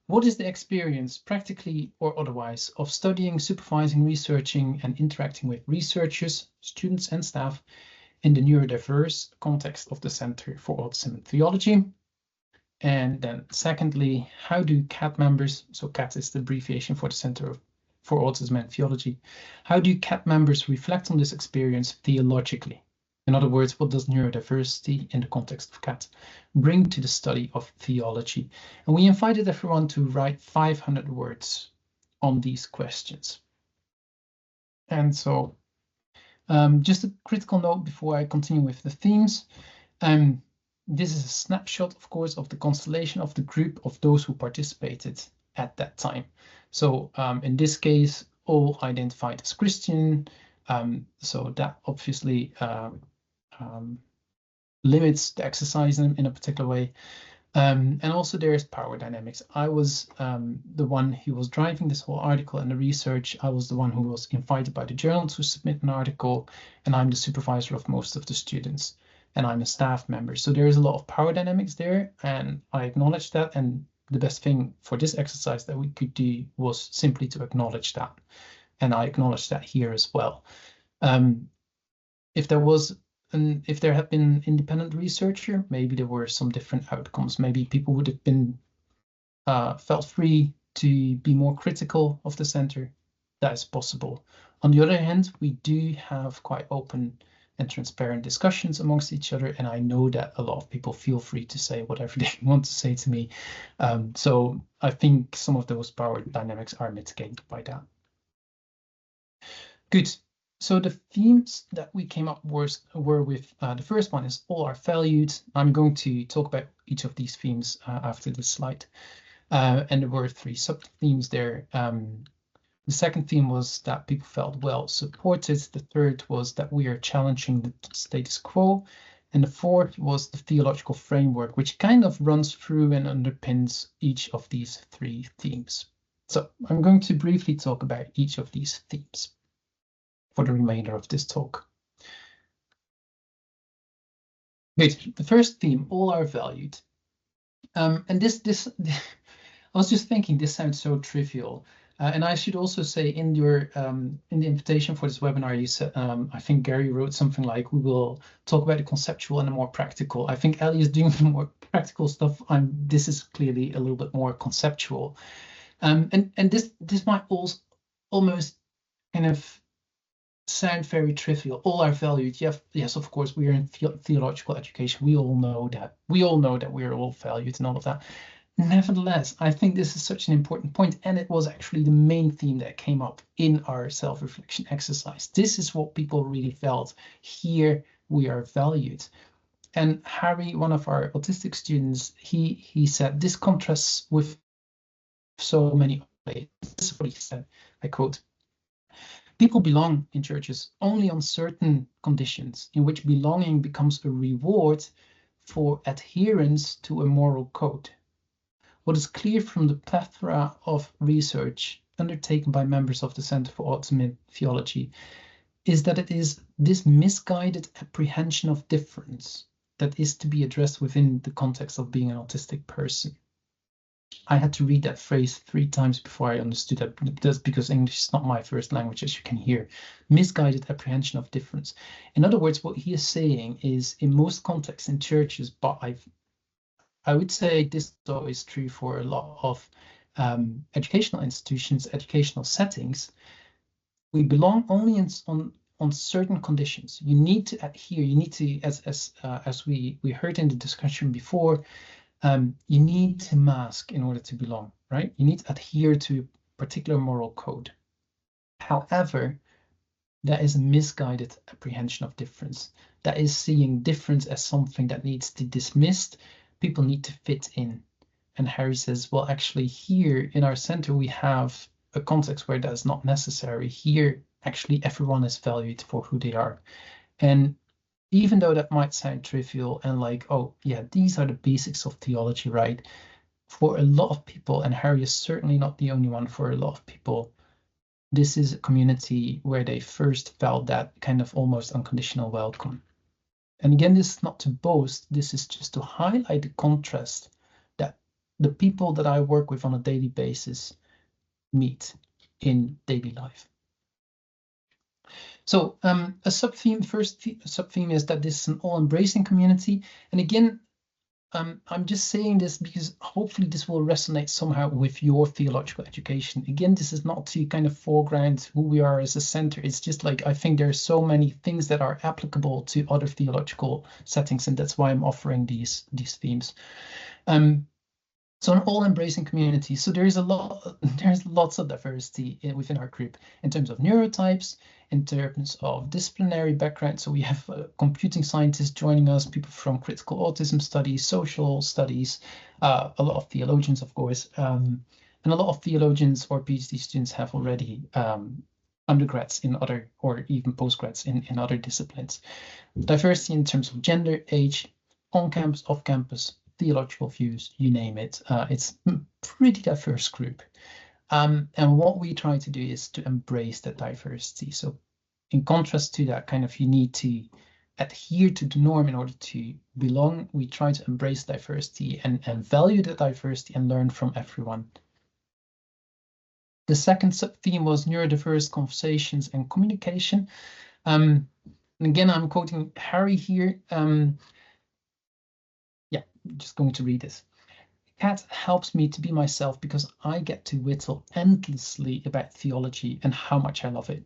What is the experience, practically or otherwise, of studying, supervising, researching, and interacting with researchers, students, and staff in the neurodiverse context of the Center for Autism and Theology? And then secondly, how do CAT members, so CAT is the abbreviation for the Center for Autism and Theology, how do CAT members reflect on this experience theologically? In other words, what does neurodiversity in the context of CAT bring to the study of theology? And we invited everyone to write 500 words on these questions. And so just a critical note before I continue with the themes. This is a snapshot, of course, of the constellation of the group of those who participated at that time. So in this case, all identified as Christian. So that obviously limits the exercise in a particular way. And also there is power dynamics. I was the one who was driving this whole article and the research. I was the one who was invited by the journal to submit an article, and I'm the supervisor of most of the students, and I'm a staff member. So there is a lot of power dynamics there, and I acknowledge that. And the best thing for this exercise that we could do was simply to acknowledge that. And I acknowledge that here as well. If there had been an independent researcher, maybe there were some different outcomes. Maybe people would have been felt free to be more critical of the center. That is possible. On the other hand, we do have quite open and transparent discussions amongst each other, and I know that a lot of people feel free to say whatever they want to say to me. So I think some of those power dynamics are mitigated by that. Good. So the themes that we came up were with the first one is all are valued. I'm going to talk about each of these themes after this slide. And there were 3 sub-themes there. The second theme was that people felt well supported. The third was that we are challenging the status quo. And the fourth was the theological framework, which kind of runs through and underpins each of these 3 themes. So I'm going to briefly talk about each of these themes for the remainder of this talk. Good. The first theme, all are valued. And this I was just thinking, this sounds so trivial. And I should also say in your in the invitation for this webinar, you said, I think Gary wrote something like, we will talk about the conceptual and the more practical. I think Elli is doing the more practical stuff. This is clearly a little bit more conceptual. And this might also almost kind of sound very trivial. All are valued. Yes, of course, we are in theological education. We all know that. We all know that we are all valued and all of that. Nevertheless, I think this is such an important point, and it was actually the main theme that came up in our self-reflection exercise. This is what people really felt. Here we are valued. And Harry, one of our autistic students, he said this contrasts with so many This is what he said, I quote, "People belong in churches only on certain conditions in which belonging becomes a reward for adherence to a moral code. What is clear from the plethora of research undertaken by members of the Center for Autism Theology is that it is this misguided apprehension of difference that is to be addressed within the context of being an autistic person." I had to read that phrase 3 times before I understood that. That's because English is not my first language, as you can hear. Misguided apprehension of difference. In other words, what he is saying is, in most contexts in churches, but I would say this though is true for a lot of educational institutions, educational settings, we belong only on certain conditions. You need to adhere. You need to, as we heard in the discussion before, you need to mask in order to belong, right? You need to adhere to a particular moral code. However, that is a misguided apprehension of difference. That is seeing difference as something that needs to be dismissed. People need to fit in. And Harry says, well, actually here in our center, we have a context where that is not necessary. Here, actually, everyone is valued for who they are. And even though that might sound trivial and like, oh, yeah, these are the basics of theology, right? For a lot of people, and Harry is certainly not the only one, for a lot of people, this is a community where they first felt that kind of almost unconditional welcome. And again, this is not to boast, this is just to highlight the contrast that the people that I work with on a daily basis meet in daily life. So a sub-theme, first sub-theme is that this is an all-embracing community. And again, I'm just saying this because hopefully this will resonate somehow with your theological education. Again, this is not to kind of foreground who we are as a center. It's just like, I think there are so many things that are applicable to other theological settings, and that's why I'm offering these themes. So an all-embracing community. So there's lots of diversity within our group in terms of neurotypes, in terms of disciplinary background. So we have computing scientists joining us, people from critical autism studies, social studies, a lot of theologians, of course, and a lot of theologians or PhD students have already undergrads in other, or even postgrads in other disciplines. Diversity in terms of gender, age, on campus, off campus, theological views, you name it. It's a pretty diverse group. And what we try to do is to embrace that diversity. So in contrast to that kind of, you need to adhere to the norm in order to belong, we try to embrace diversity and value the diversity and learn from everyone. The second sub-theme was neurodiverse conversations and communication. And again, I'm quoting Harry here. Just going to read this. Cat helps me to be myself because I get to whittle endlessly about theology and how much I love it.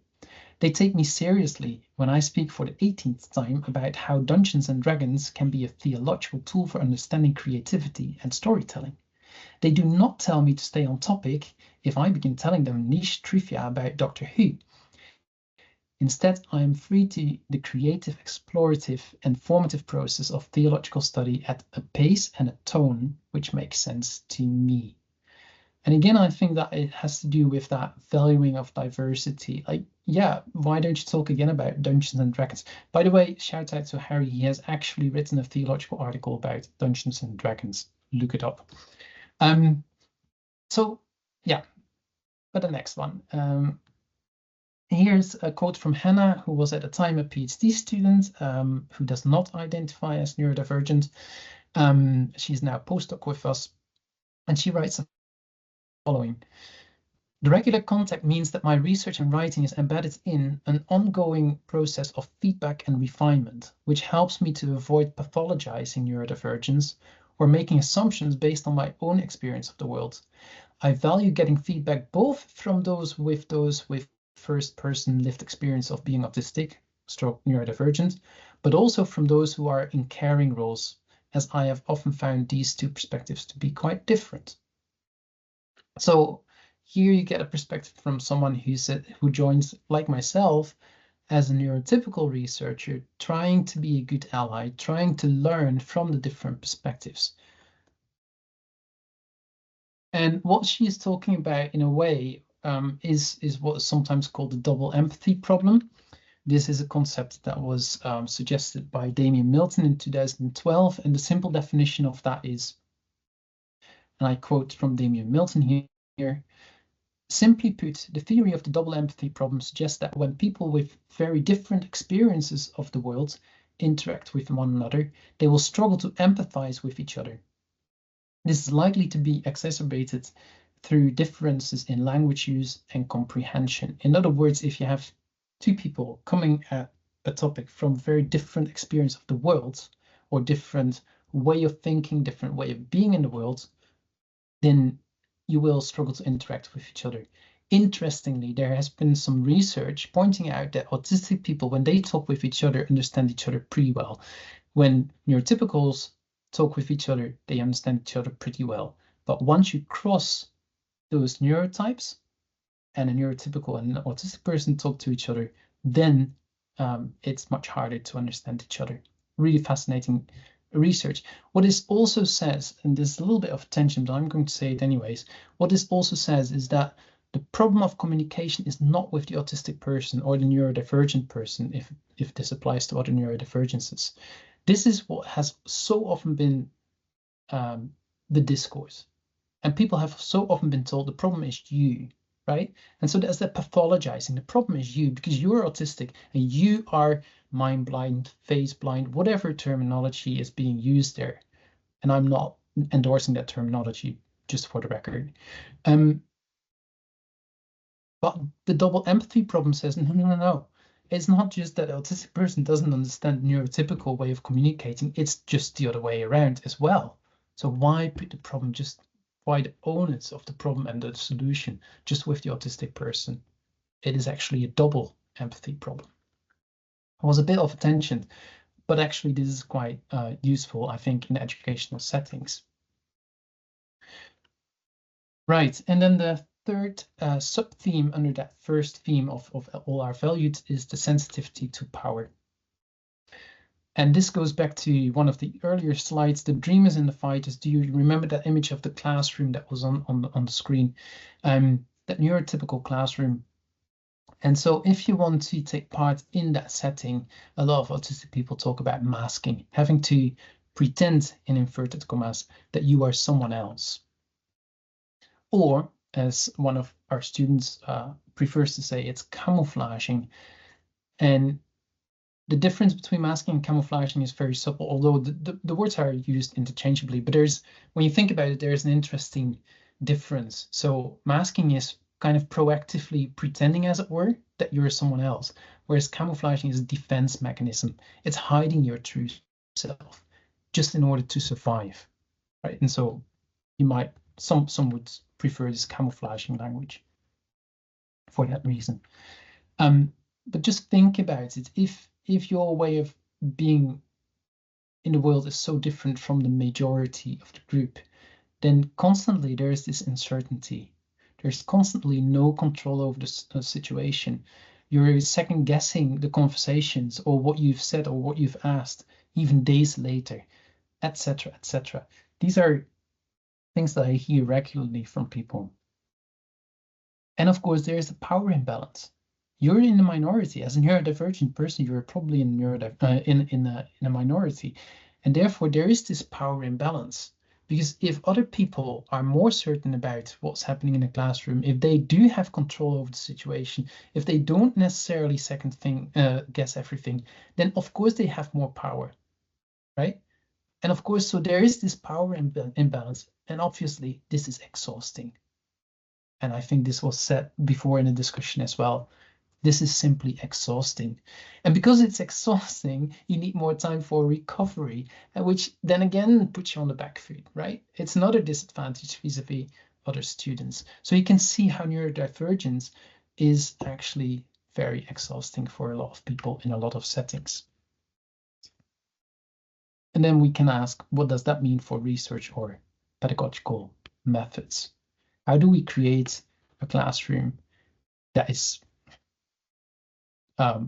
They take me seriously when I speak for the 18th time about how Dungeons and Dragons can be a theological tool for understanding creativity and storytelling. They do not tell me to stay on topic if I begin telling them niche trivia about Doctor Who. Instead, I am free to the creative, explorative, and formative process of theological study at a pace and a tone which makes sense to me. And again, I think that it has to do with that valuing of diversity. Like, yeah, why don't you talk again about Dungeons and Dragons? By the way, shout out to Harry. He has actually written a theological article about Dungeons and Dragons. Look it up. So, yeah, but the next one. Here's a quote from Hannah, who was at the time a PhD student, who does not identify as neurodivergent. She's now a postdoc with us, and she writes the following. The regular contact means that my research and writing is embedded in an ongoing process of feedback and refinement, which helps me to avoid pathologizing neurodivergence or making assumptions based on my own experience of the world. I value getting feedback both from those with first-person lived experience of being autistic, stroke neurodivergent, but also from those who are in caring roles, as I have often found these two perspectives to be quite different. So here you get a perspective from someone who joins, like myself, as a neurotypical researcher, trying to be a good ally, trying to learn from the different perspectives. And what she is talking about, in a way, is what is sometimes called the double empathy problem. This is a concept that was suggested by Damien Milton in 2012, and the simple definition of that is, and I quote from Damien Milton here, simply put, the theory of the double empathy problem suggests that when people with very different experiences of the world interact with one another, they will struggle to empathize with each other. This is likely to be exacerbated through differences in language use and comprehension. In other words, if you have two people coming at a topic from very different experience of the world, or different way of thinking, different way of being in the world, then you will struggle to interact with each other. Interestingly, there has been some research pointing out that autistic people, when they talk with each other, understand each other pretty well. When neurotypicals talk with each other, they understand each other pretty well. But once you cross those neurotypes, and a neurotypical and an autistic person talk to each other, then it's much harder to understand each other. Really fascinating research. What this also says, and there's a little bit of tension, but I'm going to say it anyways, what this also says is that the problem of communication is not with the autistic person or the neurodivergent person, if this applies to other neurodivergences. This is what has so often been the discourse. And people have so often been told the problem is you, right? And so there's that pathologizing. The problem is you because you're autistic and you are mind blind, face blind, whatever terminology is being used there. And I'm not endorsing that terminology, just for the record. But the double empathy problem says, no. It's not just that the autistic person doesn't understand the neurotypical way of communicating, it's just the other way around as well. So why put the problem why the onus of the problem and the solution just with the autistic person? It is actually a double empathy problem. It was a bit of a tension, but actually this is quite useful, I think, in educational settings. Right, and then the third sub-theme under that first theme of all our values is the sensitivity to power. And this goes back to one of the earlier slides, the dreamers and the fighters. Do you remember that image of the classroom that was on the screen? That neurotypical classroom. And so if you want to take part in that setting, a lot of autistic people talk about masking, having to pretend, in inverted commas, that you are someone else. Or, as one of our students prefers to say, it's camouflaging. And the difference between masking and camouflaging is very subtle, although the words are used interchangeably. But when you think about it, there's an interesting difference. So masking is kind of proactively pretending, as it were, that you're someone else, whereas camouflaging is a defense mechanism. It's hiding your true self just in order to survive, right? And so you might, some would prefer this camouflaging language for that reason. But just think about it. If your way of being in the world is so different from the majority of the group, then constantly there is this uncertainty. There's constantly no control over the situation. You're second guessing the conversations or what you've said or what you've asked, even days later, etc., etc. These are things that I hear regularly from people. And of course, there is a power imbalance. You're in a minority. As a neurodivergent person, you're probably in a minority. And therefore, there is this power imbalance. Because if other people are more certain about what's happening in the classroom, if they do have control over the situation, if they don't necessarily guess everything, then of course they have more power, right? And of course, so there is this power imbalance. And obviously, this is exhausting. And I think this was said before in the discussion as well. This is simply exhausting. And because it's exhausting, you need more time for recovery, which then again puts you on the back foot, right? It's another disadvantage vis-a-vis other students. So you can see how neurodivergence is actually very exhausting for a lot of people in a lot of settings. And then we can ask, what does that mean for research or pedagogical methods? How do we create a classroom that is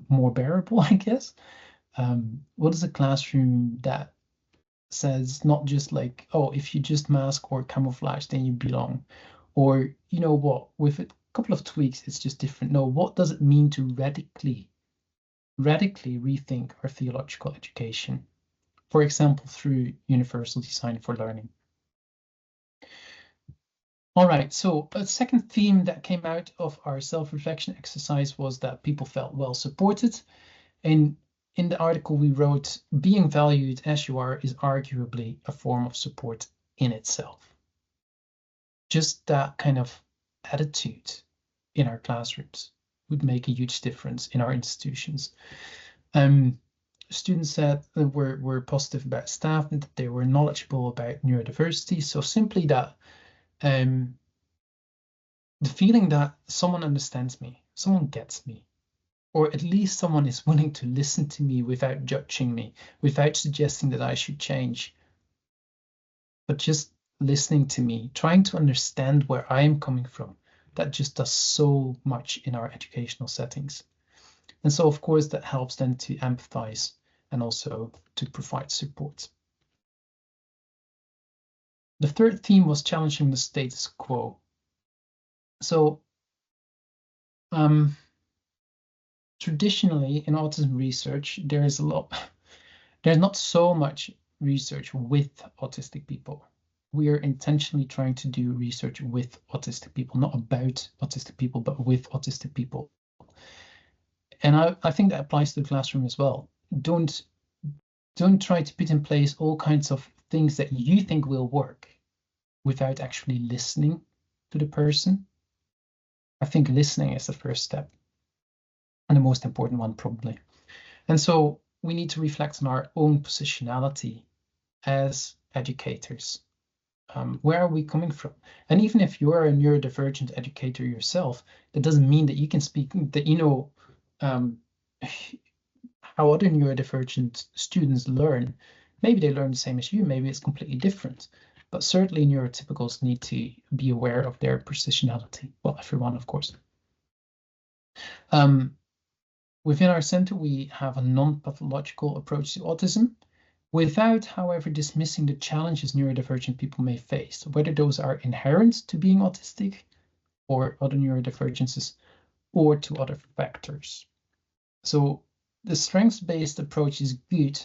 more bearable, I guess? What is a classroom that says not just like, oh, if you just mask or camouflage, then you belong. Or, you know what, with a couple of tweaks, it's just different. No, what does it mean to radically rethink our theological education? For example, through universal design for learning. All right, so a second theme that came out of our self-reflection exercise was that people felt well supported. And in the article we wrote, being valued as you are is arguably a form of support in itself. Just that kind of attitude in our classrooms would make a huge difference in our institutions. Students said that were positive about staff and that they were knowledgeable about neurodiversity. So simply that the feeling that someone understands me, someone gets me, or at least someone is willing to listen to me without judging me, without suggesting that I should change, but just listening to me, trying to understand where I am coming from. That just does so much in our educational settings. And so, of course, that helps then to empathize and also to provide support. The third theme was challenging the status quo. So traditionally in autism research, there's not so much research with autistic people. We are intentionally trying to do research with autistic people, not about autistic people, but with autistic people. And I think that applies to the classroom as well. Don't try to put in place all kinds of things that you think will work without actually listening to the person. I think listening is the first step, and the most important one probably. And so we need to reflect on our own positionality as educators. Where are we coming from? And even if you are a neurodivergent educator yourself, that doesn't mean that you can speak, that you know how other neurodivergent students learn. Maybe they learn the same as you, maybe it's completely different. But certainly neurotypicals need to be aware of their positionality. Well, everyone, of course. Within our center, we have a non-pathological approach to autism, without, however, dismissing the challenges neurodivergent people may face, whether those are inherent to being autistic or other neurodivergences, or to other factors. So the strengths-based approach is good,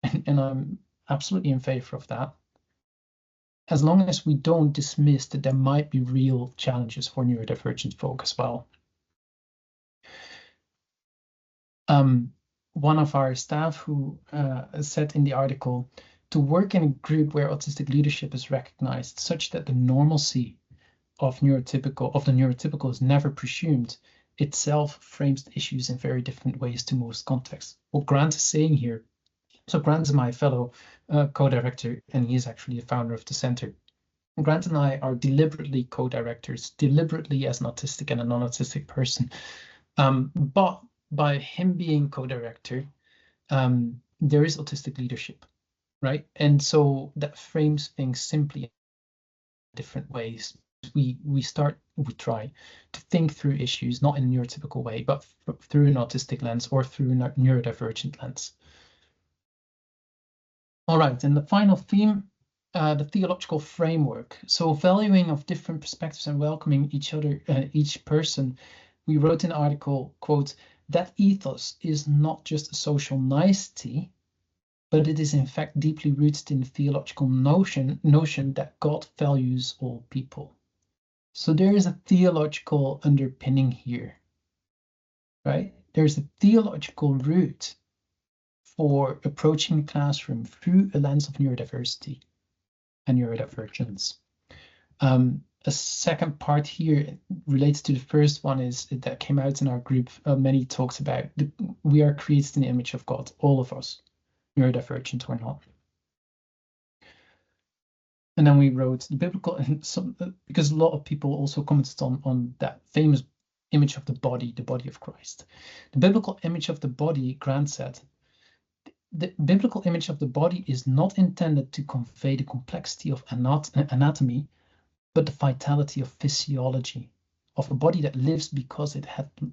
and I'm absolutely in favor of that, as long as we don't dismiss that there might be real challenges for neurodivergent folk as well. One of our staff who said in the article, to work in a group where autistic leadership is recognized such that the normalcy of the neurotypical is never presumed, itself frames the issues in very different ways to most contexts. What Grant is saying here, so Grant is my fellow co-director, and he is actually the founder of the center. Grant and I are deliberately co-directors, deliberately as an autistic and a non-autistic person. But by him being co-director, there is autistic leadership, right? And so that frames things simply in different ways. We try to think through issues, not in a neurotypical way, but through an autistic lens or through a neurodivergent lens. All right, and the final theme, the theological framework. So valuing of different perspectives and welcoming each person. We wrote in an article, quote, that ethos is not just a social nicety, but it is in fact deeply rooted in the theological notion that God values all people. So there is a theological underpinning here, right? There's a theological root for approaching the classroom through a lens of neurodiversity and neurodivergence. A second part here relates to the first one is that came out in our group. Many talks about we are created in the image of God, all of us, neurodivergent or not. And then we wrote the biblical, and because a lot of people also commented on that famous image of the body of Christ. The biblical image of the body, Grant said, the biblical image of the body is not intended to convey the complexity of anatomy, but the vitality of physiology, of a body that lives because it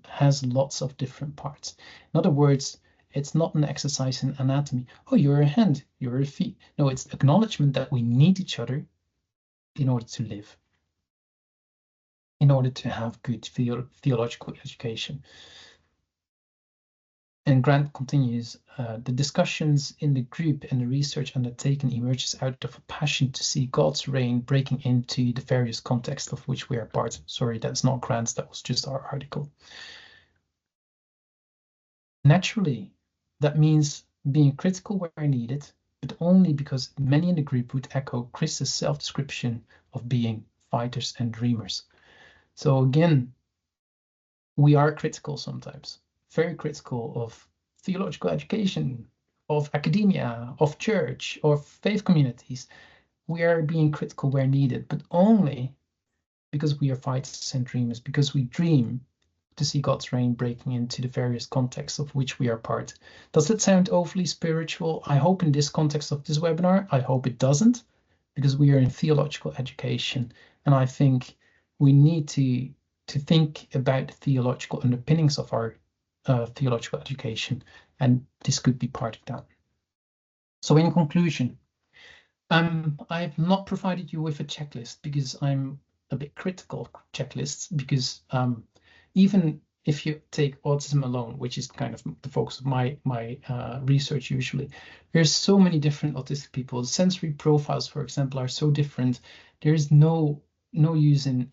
has lots of different parts. In other words, It's not an exercise in anatomy. Oh, you're a hand, you're a feet. No, it's acknowledgement that we need each other in order to live, in order to have good theological education. And Grant continues, the discussions in the group and the research undertaken emerges out of a passion to see God's reign breaking into the various contexts of which we are part. Sorry, that's not Grant's, that was just our article. Naturally, that means being critical where needed, but only because many in the group would echo Chris's self-description of being fighters and dreamers. So again, we are critical sometimes, very critical of theological education, of academia, of church, of faith communities. We are being critical where needed, but only because we are fighters and dreamers, because we dream to see God's reign breaking into the various contexts of which we are part. Does that sound overly spiritual? I hope in this context of this webinar, I hope it doesn't, because we are in theological education, and I think we need to think about the theological underpinnings of our theological education, and this could be part of that. So in conclusion, I've not provided you with a checklist because I'm a bit critical of checklists, because even if you take autism alone, which is kind of the focus of my research usually, there's so many different autistic people. Sensory profiles, for example, are so different. There is no use in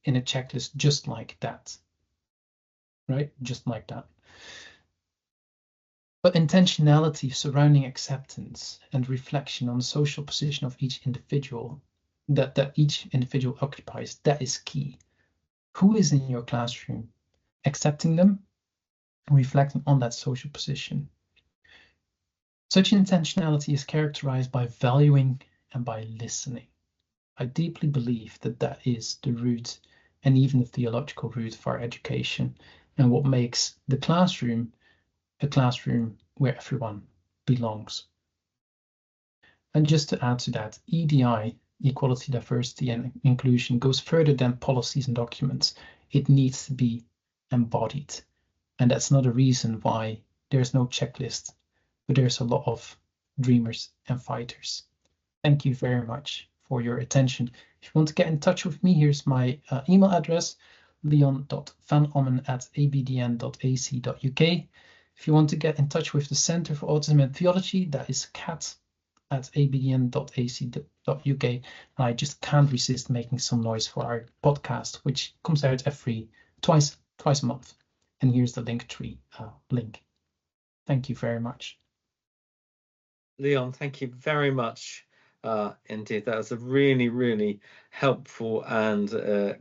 a checklist just like that, right? Just like that. But intentionality surrounding acceptance and reflection on the social position of each individual that each individual occupies, that is key. Who is in your classroom? Accepting them, reflecting on that social position. Such intentionality is characterized by valuing and by listening. I deeply believe that that is the root and even the theological root of our education, and what makes the classroom a classroom where everyone belongs. And just to add to that, EDI, equality, diversity, and inclusion, goes further than policies and documents. It needs to be embodied. And that's not a reason why there's no checklist, but there's a lot of dreamers and fighters. Thank you very much for your attention. If you want to get in touch with me, here's my email address, leon.vanommen@abdn.ac.uk. If you want to get in touch with the Center for Autism and Theology, that is cat@abdn.ac.uk. And I just can't resist making some noise for our podcast, which comes out twice a month. And here's the Linktree link. Thank you very much. Leon, thank you very much indeed. That was a really, really helpful and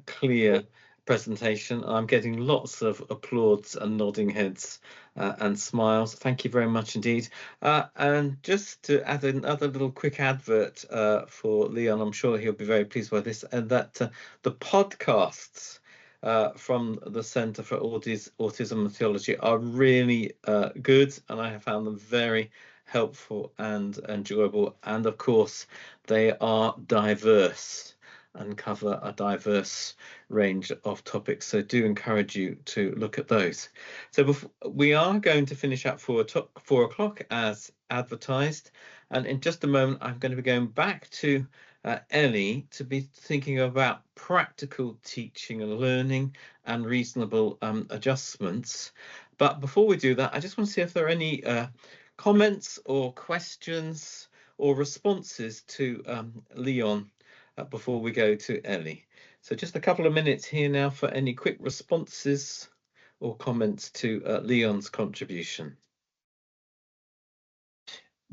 clear presentation. I'm getting lots of applauds and nodding heads and smiles. Thank you very much indeed. And just to add another little quick advert for Leon, I'm sure he'll be very pleased by this, and that the podcasts from the Centre for Autism and Theology are really good, and I have found them very helpful and enjoyable. And of course, they are diverse and cover a diverse range of topics. So do encourage you to look at those. So we are going to finish at 4 o'clock as advertised. And in just a moment, I'm going to be going back to Elli to be thinking about practical teaching and learning and reasonable adjustments. But before we do that, I just want to see if there are any comments or questions or responses to Leon before we go to Elli. So just a couple of minutes here now for any quick responses or comments to Leon's contribution.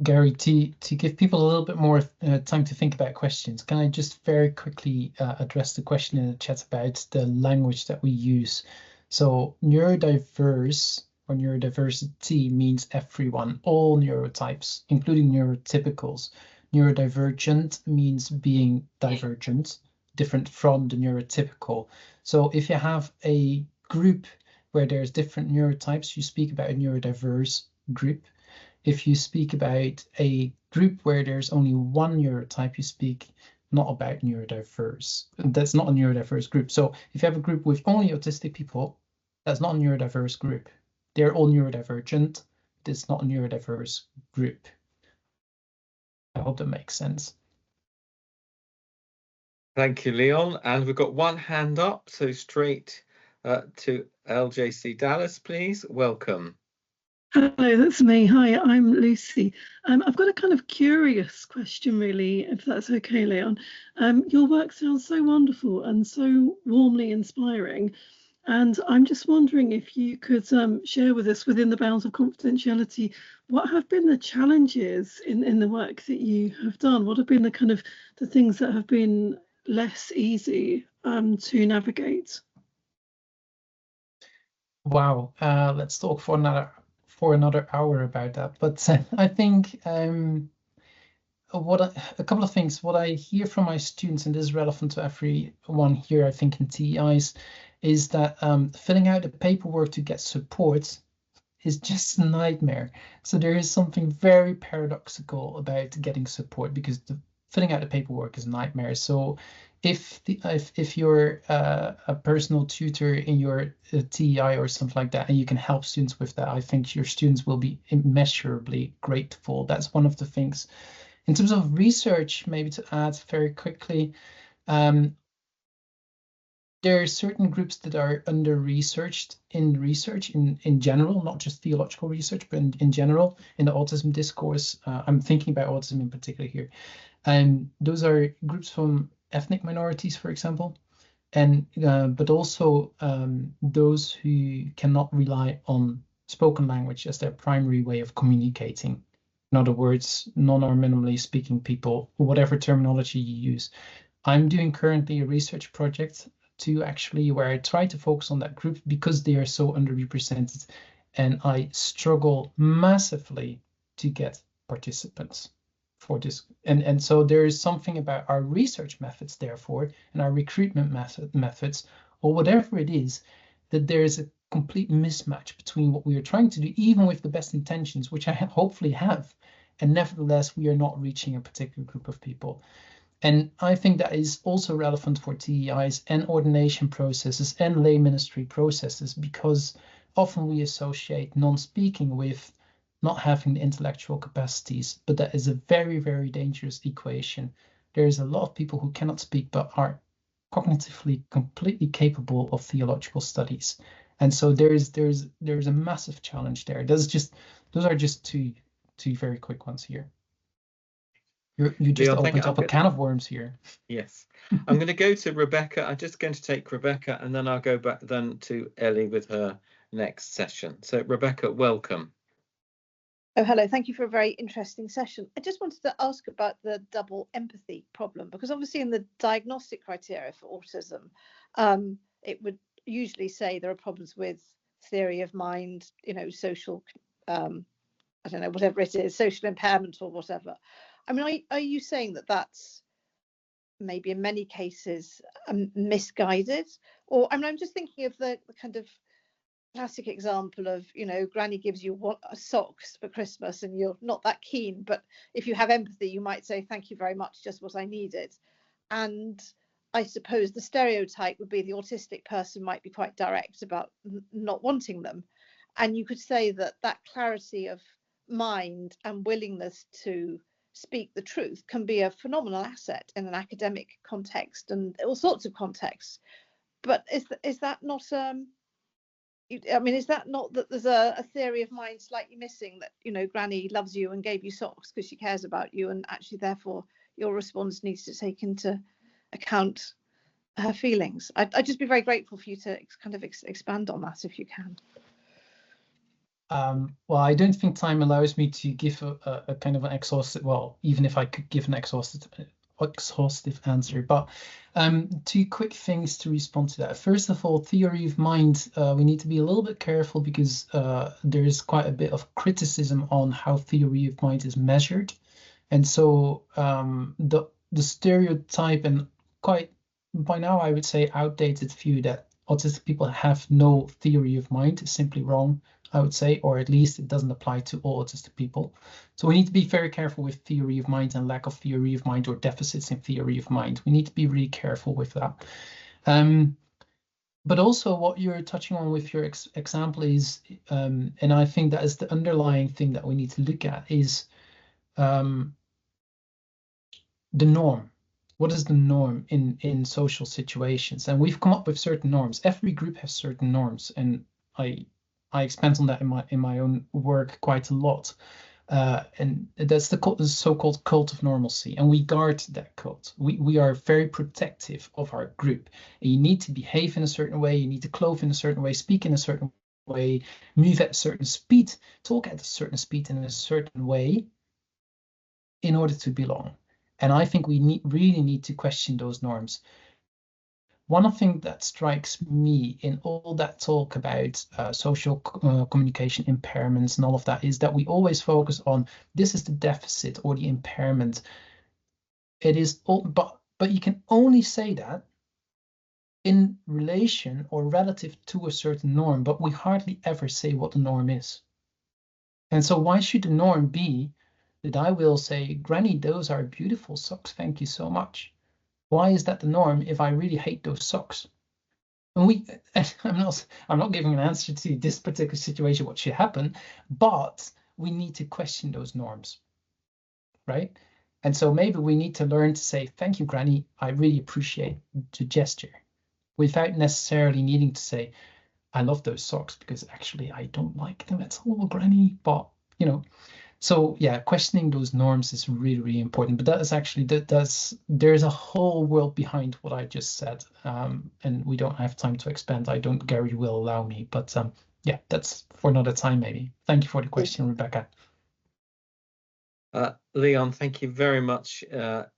Gary, to give people a little bit more time to think about questions, can I just very quickly address the question in the chat about the language that we use? So neurodiverse or neurodiversity means everyone, all neurotypes, including neurotypicals. Neurodivergent means being divergent, different from the neurotypical. So if you have a group where there's different neurotypes, you speak about a neurodiverse group. If you speak about a group where there's only one neurotype, you speak not about neurodiverse. That's not a neurodiverse group. So if you have a group with only autistic people, that's not a neurodiverse group. They're all neurodivergent. that's not a neurodiverse group. I hope that makes sense. Thank you, Leon. And we've got one hand up, so straight to LJC Dallas, please. Welcome. Hello, that's me. Hi, I'm Lucy. I've got a kind of curious question, really, if that's okay, Leon. Your work sounds so wonderful and so warmly inspiring. And I'm just wondering if you could share with us, within the bounds of confidentiality, what have been the challenges in the work that you have done? What have been the kind of the things that have been less easy to navigate? Wow, let's talk for another hour about that. But I think a couple of things. What I hear from my students, and this is relevant to everyone here, I think, in TEIs, is that filling out the paperwork to get support is just a nightmare. So there is something very paradoxical about getting support, because filling out the paperwork is a nightmare. So if you're a personal tutor in your TEI or something like that, and you can help students with that, I think your students will be immeasurably grateful. That's one of the things. In terms of research, maybe to add very quickly, there are certain groups that are under-researched in research in general, not just theological research, but in general, in the autism discourse. I'm thinking about autism in particular here. And those are groups from ethnic minorities, for example, and but also those who cannot rely on spoken language as their primary way of communicating. In other words, non or minimally speaking people, whatever terminology you use. I'm doing currently a research project where I try to focus on that group because they are so underrepresented, and I struggle massively to get participants for this. And so there is something about our research methods, therefore, and our recruitment methods, or whatever it is, that there is a complete mismatch between what we are trying to do, even with the best intentions, which I hopefully have, and nevertheless we are not reaching a particular group of people. And I think that is also relevant for TEIs and ordination processes and lay ministry processes, because often we associate non-speaking with not having the intellectual capacities, but that is a very, very dangerous equation. There's a lot of people who cannot speak but are cognitively completely capable of theological studies. And so there's a massive challenge there. Those are just two very quick ones here. You just opened up a can of worms here. Yes. I'm going to go to Rebecca. I'm just going to take Rebecca, and then I'll go back then to Ellie with her next session. So Rebecca, welcome. Oh, hello. Thank you for a very interesting session. I just wanted to ask about the double empathy problem, because obviously in the diagnostic criteria for autism, it would usually say there are problems with theory of mind, social, I don't know, whatever it is, social impairment or whatever. I mean, are you saying that that's maybe in many cases misguided? Or I'm just thinking of the kind of classic example of, Granny gives you socks for Christmas and you're not that keen, but if you have empathy, you might say, thank you very much, just what I needed. And I suppose the stereotype would be the autistic person might be quite direct about not wanting them. And you could say that clarity of mind and willingness to speak the truth can be a phenomenal asset in an academic context and all sorts of contexts. But is that not is that not that there's a theory of mind slightly missing, that Granny loves you and gave you socks because she cares about you, and actually therefore your response needs to take into account her feelings? I'd just be very grateful for you to kind of expand on that if you can. Well, I don't think time allows me to give a kind of an exhaustive, well, even if I could give an exhaustive answer, but two quick things to respond to that. First of all, theory of mind, we need to be a little bit careful, because there is quite a bit of criticism on how theory of mind is measured. And so the stereotype and quite, by now I would say, outdated view that autistic people have no theory of mind is simply wrong, I would say, or at least it doesn't apply to all autistic people. So we need to be very careful with theory of mind and lack of theory of mind, or deficits in theory of mind. We need to be really careful with that. But also what you're touching on with your example is, and I think that is the underlying thing that we need to look at, is the norm. What is the norm in social situations? And we've come up with certain norms. Every group has certain norms, and I expand on that in my own work quite a lot. And that's the so-called cult of normalcy, and we guard that cult. We are very protective of our group. And you need to behave in a certain way, you need to clothe in a certain way, speak in a certain way, move at a certain speed, talk at a certain speed in a certain way in order to belong. And I think we really need to question those norms. One thing that strikes me in all that talk about social communication impairments and all of that is that we always focus on this is the deficit or the impairment. It is all, but you can only say that in relation or relative to a certain norm, but we hardly ever say what the norm is. And so why should the norm be that I will say, Granny, those are beautiful socks, thank you so much? Why is that the norm if I really hate those socks? And I'm not giving an answer to this particular situation, what should happen, but we need to question those norms, right? And so maybe we need to learn to say, thank you, Granny, I really appreciate the gesture, without necessarily needing to say, I love those socks because actually I don't like them at all, Granny, but you know. So yeah, questioning those norms is really, really important. But that is actually there's a whole world behind what I just said, and we don't have time to expand. Gary will allow me, but yeah, that's for another time maybe. Thank you for the question, Rebecca. Leon, thank you very much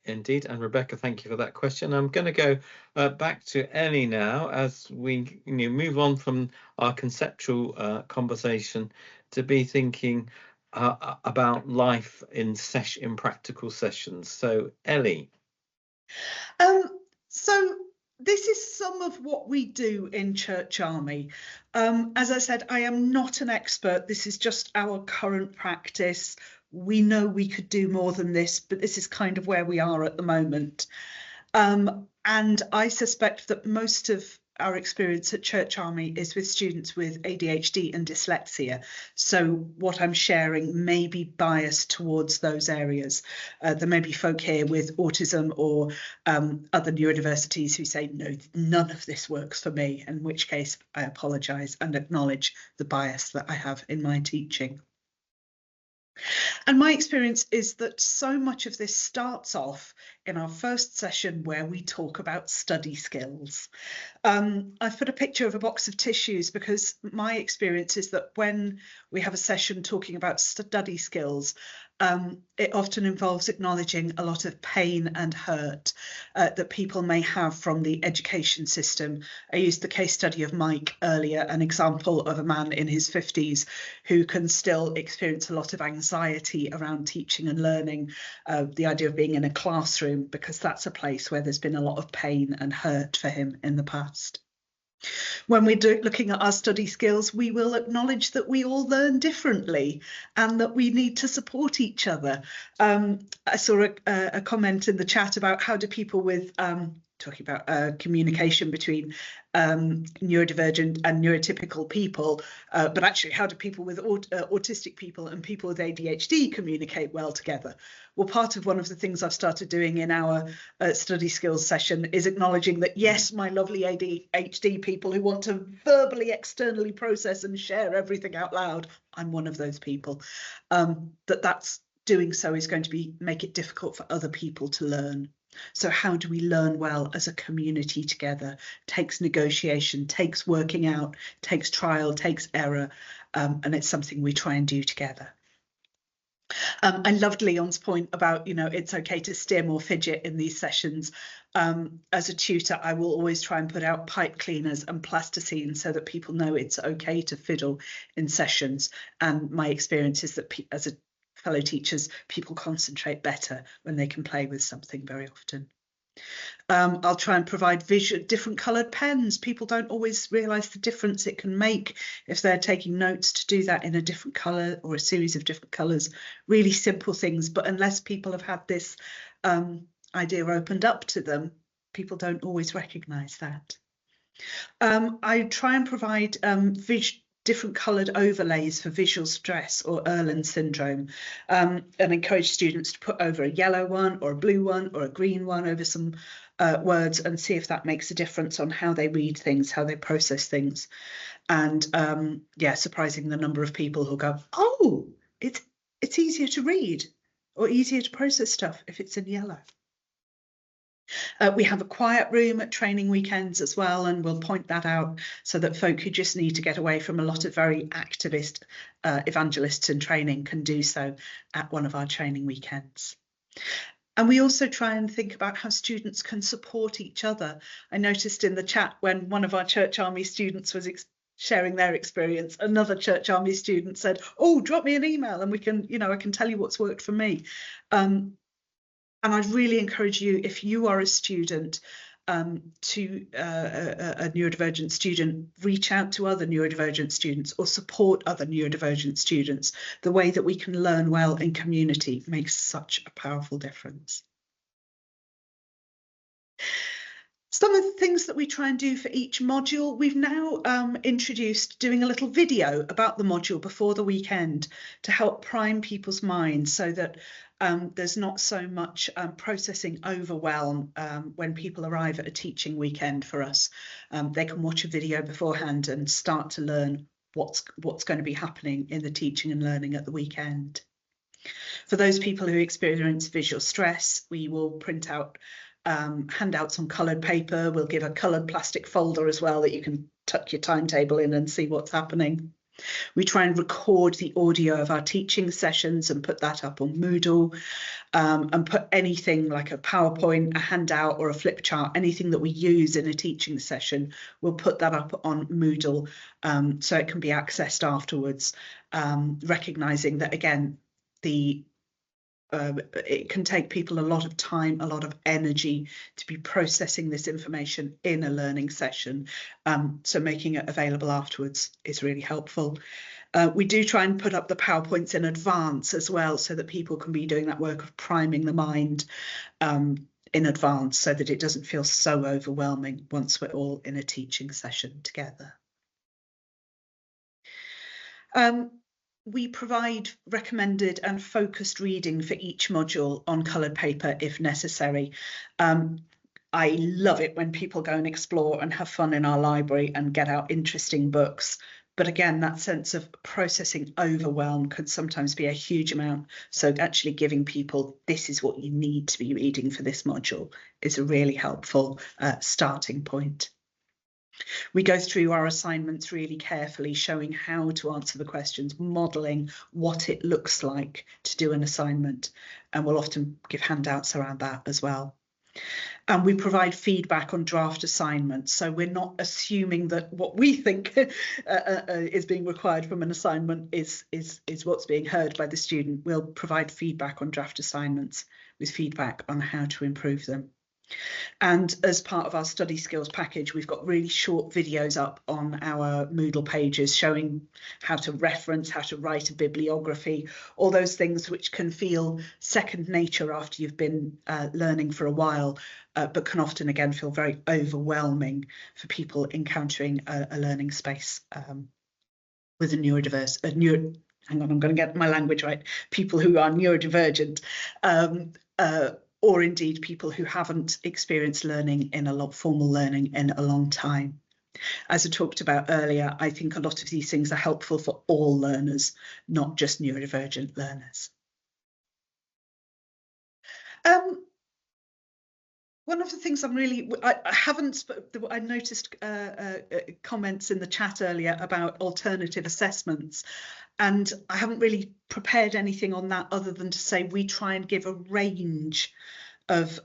indeed, and Rebecca, thank you for that question. I'm going to go back to Elli now as we move on from our conceptual conversation to be thinking about life in practical sessions. So Elli. So this is some of what we do in Church Army. As I said, I am not an expert. This is just our current practice. We know we could do more than this, but this is kind of where we are at the moment. And I suspect that most of our experience at Church Army is with students with ADHD and dyslexia. So what I'm sharing may be biased towards those areas. There may be folk here with autism or other neurodiversities who say, no, none of this works for me, in which case I apologise and acknowledge the bias that I have in my teaching. And my experience is that so much of this starts off in our first session where we talk about study skills. I've put a picture of a box of tissues because my experience is that when we have a session talking about study skills, it often involves acknowledging a lot of pain and hurt that people may have from the education system. I used the case study of Mike earlier, an example of a man in his 50s who can still experience a lot of anxiety around teaching and learning, the idea of being in a classroom, because that's a place where there's been a lot of pain and hurt for him in the past. When we're looking at our study skills, we will acknowledge that we all learn differently and that we need to support each other. I saw a comment in the chat about how do people with talking about communication between neurodivergent and neurotypical people, but actually how do people with autistic people and people with ADHD communicate well together? Well, part of one of the things I've started doing in our study skills session is acknowledging that, yes, my lovely ADHD people who want to verbally, externally process and share everything out loud, I'm one of those people, that's doing so is going to make it difficult for other people to learn. So how do we learn well as a community together? Takes negotiation, takes working out, takes trial, takes error, and it's something we try and do together. I loved Leon's point about, it's okay to stim or fidget in these sessions. As a tutor, I will always try and put out pipe cleaners and plasticine so that people know it's okay to fiddle in sessions. And my experience is that as a fellow teachers, people concentrate better when they can play with something very often. I'll try and provide different coloured pens. People don't always realise the difference it can make if they're taking notes to do that in a different colour or a series of different colours. Really simple things, but unless people have had this idea opened up to them, people don't always recognise that. I try and provide different coloured overlays for visual stress or Erlen syndrome, and encourage students to put over a yellow one or a blue one or a green one over some words and see if that makes a difference on how they read things, how they process things. And yeah, surprising the number of people who go, oh, it's easier to read or easier to process stuff if it's in yellow. We have a quiet room at training weekends as well, and we'll point that out so that folk who just need to get away from a lot of very activist evangelists in training can do so at one of our training weekends. And we also try and think about how students can support each other. I noticed in the chat when one of our Church Army students was sharing their experience, another Church Army student said, oh, drop me an email and we can, you know, I can tell you what's worked for me. And I'd really encourage you, if you are a student, to a neurodivergent student, reach out to other neurodivergent students or support other neurodivergent students. The way that we can learn well in community makes such a powerful difference. Some of the things that we try and do for each module, we've now introduced doing a little video about the module before the weekend to help prime people's minds so that there's not so much processing overwhelm when people arrive at a teaching weekend for us. They can watch a video beforehand and start to learn what's going to be happening in the teaching and learning at the weekend. For those people who experience visual stress, we will print out handouts on coloured paper. We'll give a coloured plastic folder as well that you can tuck your timetable in and see what's happening. We try and record the audio of our teaching sessions and put that up on Moodle, and put anything like a PowerPoint, a handout or a flip chart, anything that we use in a teaching session, we'll put that up on Moodle so it can be accessed afterwards, recognising that, again, it can take people a lot of time, a lot of energy to be processing this information in a learning session. So making it available afterwards is really helpful. We do try and put up the PowerPoints in advance as well, so that people can be doing that work of priming the mind in advance, so that it doesn't feel so overwhelming once we're all in a teaching session together. We provide recommended and focused reading for each module on coloured paper if necessary. I love it when people go and explore and have fun in our library and get out interesting books. But again, that sense of processing overwhelm can sometimes be a huge amount. So actually giving people, this is what you need to be reading for this module, is a really helpful starting point. We go through our assignments really carefully, showing how to answer the questions, modelling what it looks like to do an assignment, and we'll often give handouts around that as well. And we provide feedback on draft assignments, so we're not assuming that what we think is being required from an assignment is what's being heard by the student. We'll provide feedback on draft assignments with feedback on how to improve them. And as part of our study skills package, we've got really short videos up on our Moodle pages showing how to reference, how to write a bibliography, all those things which can feel second nature after you've been learning for a while, but can often again feel very overwhelming for people encountering a learning space with a neurodiverse, hang on, I'm going to get my language right, people who are neurodivergent. Or indeed people who haven't experienced learning in formal learning in a long time. As I talked about earlier, I think a lot of these things are helpful for all learners, not just neurodivergent learners. One of the things I noticed comments in the chat earlier about alternative assessments, and I haven't really prepared anything on that other than to say we try and give a range of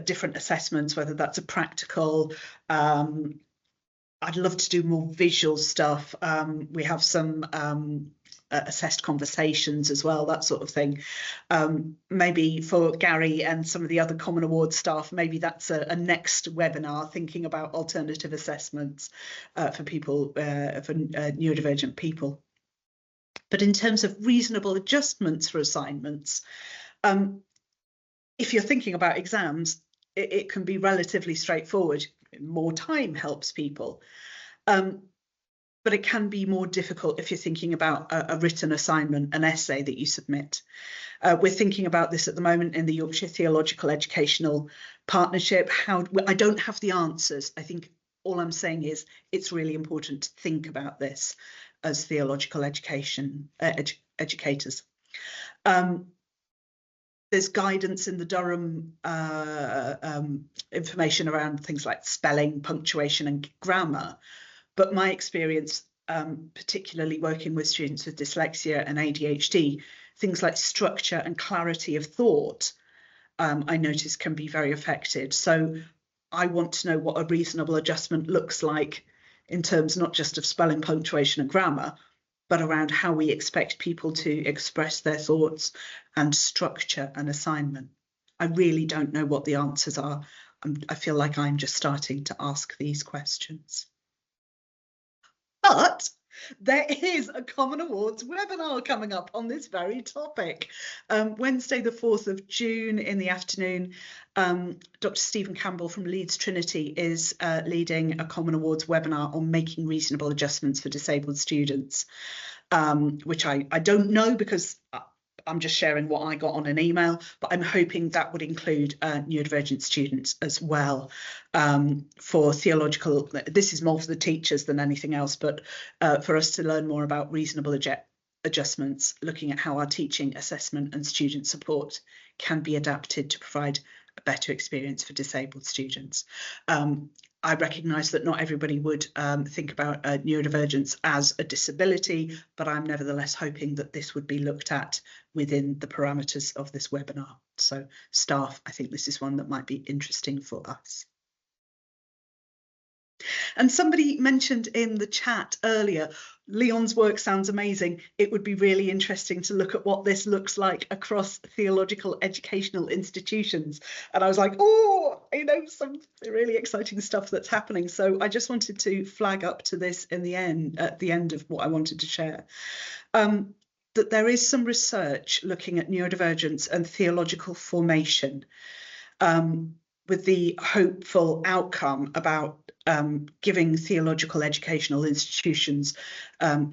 different assessments, whether that's a practical, I'd love to do more visual stuff. We have some assessed conversations as well, that sort of thing. Maybe for Gary and some of the other Common Awards staff, maybe that's a next webinar, thinking about alternative assessments for people, for neurodivergent people. But in terms of reasonable adjustments for assignments, if you're thinking about exams, it can be relatively straightforward. more time helps people. But it can be more difficult if you're thinking about a written assignment, an essay that you submit. We're thinking about this at the moment in the Yorkshire Theological Educational Partnership. I don't have the answers. I think all I'm saying is it's really important to think about this as theological educators. There's guidance in the Durham information around things like spelling, punctuation and grammar. But my experience, particularly working with students with dyslexia and ADHD, things like structure and clarity of thought, I notice can be very affected. So I want to know what a reasonable adjustment looks like in terms not just of spelling, punctuation and grammar, but around how we expect people to express their thoughts and structure an assignment. I really don't know what the answers are. I feel like I'm just starting to ask these questions. But there is a Common Awards webinar coming up on this very topic. Wednesday, the 4th of June in the afternoon, Dr. Stephen Campbell from Leeds Trinity is leading a Common Awards webinar on making reasonable adjustments for disabled students, which I don't know because I'm just sharing what I got on an email, but I'm hoping that would include neurodivergent students as well. For theological, this is more for the teachers than anything else, but for us to learn more about reasonable adjustments, looking at how our teaching, assessment and student support can be adapted to provide a better experience for disabled students. I recognise that not everybody would think about neurodivergence as a disability, but I'm nevertheless hoping that this would be looked at within the parameters of this webinar. So staff, I think this is one that might be interesting for us. And somebody mentioned in the chat earlier, Leon's work sounds amazing. It would be really interesting to look at what this looks like across theological educational institutions. And I was like, oh, some really exciting stuff that's happening. So I just wanted to flag up to this in the end, at the end of what I wanted to share. That there is some research looking at neurodivergence and theological formation, with the hopeful outcome about giving theological educational institutions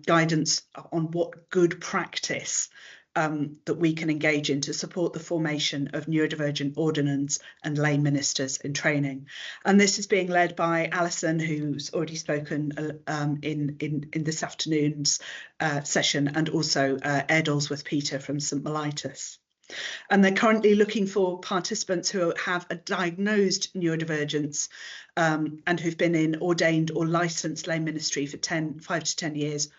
guidance on what good practice that we can engage in to support the formation of neurodivergent ordinands and lay ministers in training. And this is being led by Alison, who's already spoken in this afternoon's session, and also Ed Peter from St Mellitus. And they're currently looking for participants who have a diagnosed neurodivergence and who've been in ordained or licensed lay ministry for 5 to 10 years,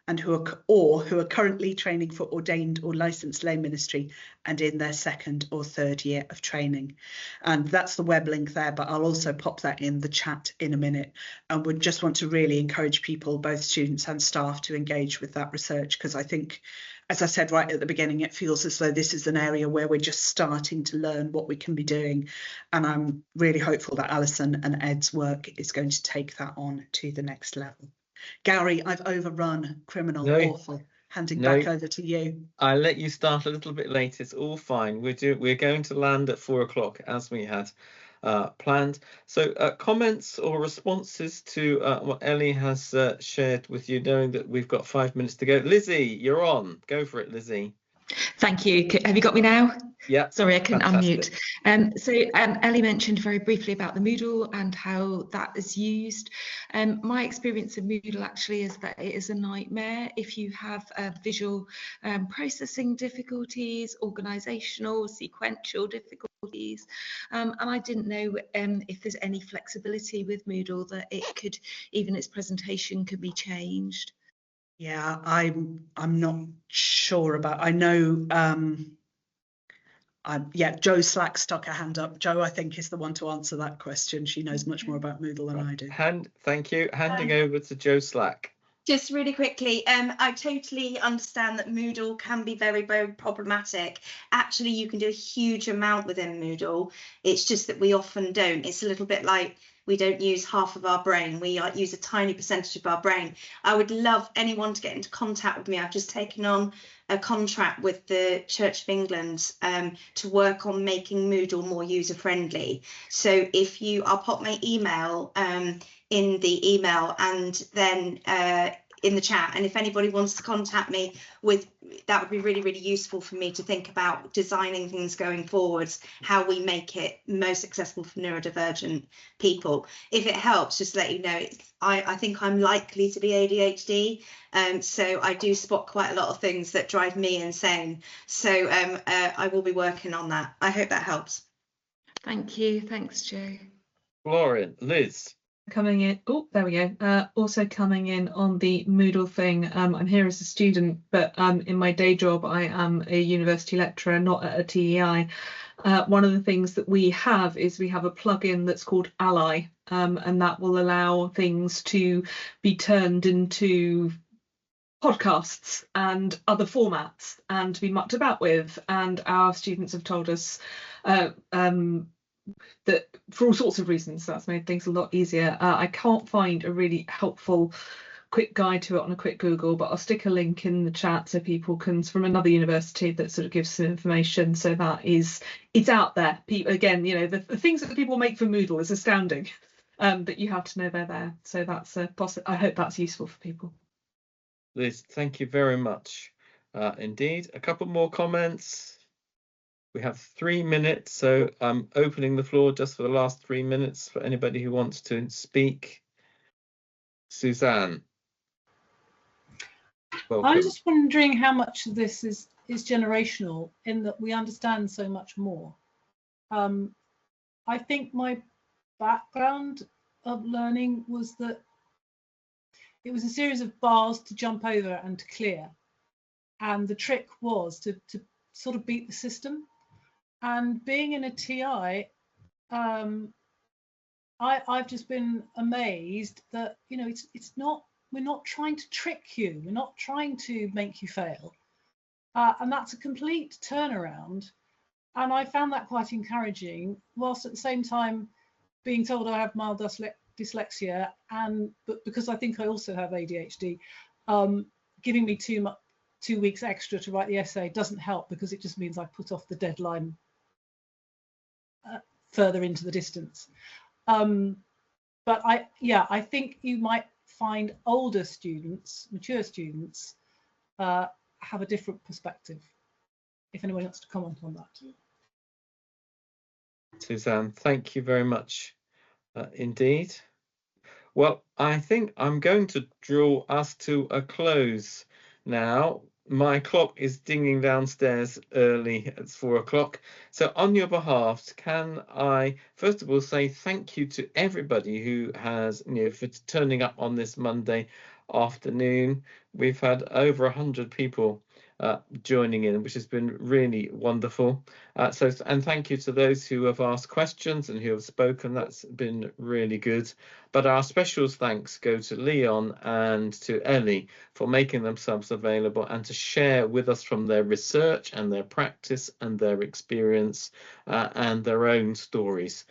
and who are currently training for ordained or licensed lay ministry and in their 2nd or 3rd year of training. And that's the web link there, but I'll also pop that in the chat in a minute. And would just want to really encourage people, both students and staff, to engage with that research, because I think, as I said right at the beginning, it feels as though this is an area where we're just starting to learn what we can be doing. And I'm really hopeful that Alison and Ed's work is going to take that on to the next level. Gary, I've overrun. Criminal, awful. Handing back over to you. I'll let you start a little bit later. It's all fine. We're going to land at 4 o'clock as we had planned. So comments or responses to what Elli has shared with you, knowing that we've got 5 minutes to go. Lizzie, you're on. Go for it, Lizzie. Thank you. Have you got me now? Yeah. Sorry, I couldn't fantastic. unmute. So Elli mentioned very briefly about the Moodle and how that is used. My experience of Moodle actually is that it is a nightmare if you have visual processing difficulties, organisational, sequential difficulties. And I didn't know if there's any flexibility with Moodle that it could, even its presentation could be changed. Yeah, I'm not sure about. I know. Yeah, Joe Slack stuck her hand up. Joe, I think, is the one to answer that question. She knows much more about Moodle than I do. Thank you. Handing over to Joe Slack. Just really quickly, I totally understand that Moodle can be very, very problematic. Actually, you can do a huge amount within Moodle. It's just that we often don't. It's a little bit like we don't use half of our brain. We use a tiny percentage of our brain. I would love anyone to get into contact with me. I've just taken on a contract with the Church of England to work on making Moodle more user friendly. So if you, I'll pop my email in the email and then in the chat, and if anybody wants to contact me with that, would be really, really useful for me to think about designing things going forwards, how we make it most accessible for neurodivergent people. If it helps, just let you know, I think I'm likely to be ADHD, so I do spot quite a lot of things that drive me insane. So I will be working on that. I hope that helps. Thank you. Thanks, Jo. Lauren, Liz. Coming in, oh, there we go. Also coming in on the Moodle thing. I'm here as a student, but in my day job, I am a university lecturer, not at a TEI. One of the things that we have is we have a plugin that's called Elli, and that will allow things to be turned into podcasts and other formats and to be mucked about with. And our students have told us that for all sorts of reasons that's made things a lot easier. I can't find a really helpful quick guide to it on a quick Google, but I'll stick a link in the chat so people can, from another university that sort of gives some information. So that is, it's out there. Again, you know, the things that people make for Moodle is astounding, but you have to know they're there. So that's a I hope that's useful for people. Liz, thank you very much. Indeed, a couple more comments. We have 3 minutes, so I'm opening the floor just for the last 3 minutes for anybody who wants to speak. Suzanne. Welcome. I was just wondering how much of this is generational, in that we understand so much more. I think my background of learning was that it was a series of bars to jump over and to clear, and the trick was to sort of beat the system. And being in a TI, I've just been amazed that, you know, it's not, we're not trying to trick you, we're not trying to make you fail, and that's a complete turnaround. And I found that quite encouraging, whilst at the same time being told I have mild dyslexia, but because I think I also have ADHD, giving me 2 weeks extra to write the essay doesn't help, because it just means I put off the deadline further into the distance. But I think you might find older students, mature students, have a different perspective. If anyone wants to comment on that. Suzanne, thank you very much indeed. Well, I think I'm going to draw us to a close now. My clock is dinging downstairs early. It's 4 o'clock. So on your behalf, can I first of all say thank you to everybody who has, you know, for turning up on this Monday afternoon. We've had over 100 people joining in, which has been really wonderful. And thank you to those who have asked questions and who have spoken. That's been really good. But our special thanks go to Leon and to Elli for making themselves available and to share with us from their research and their practice and their experience and their own stories.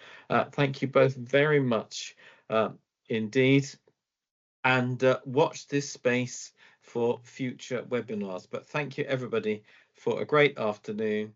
Thank you both very much indeed. And watch this space for future webinars. But thank you everybody for a great afternoon.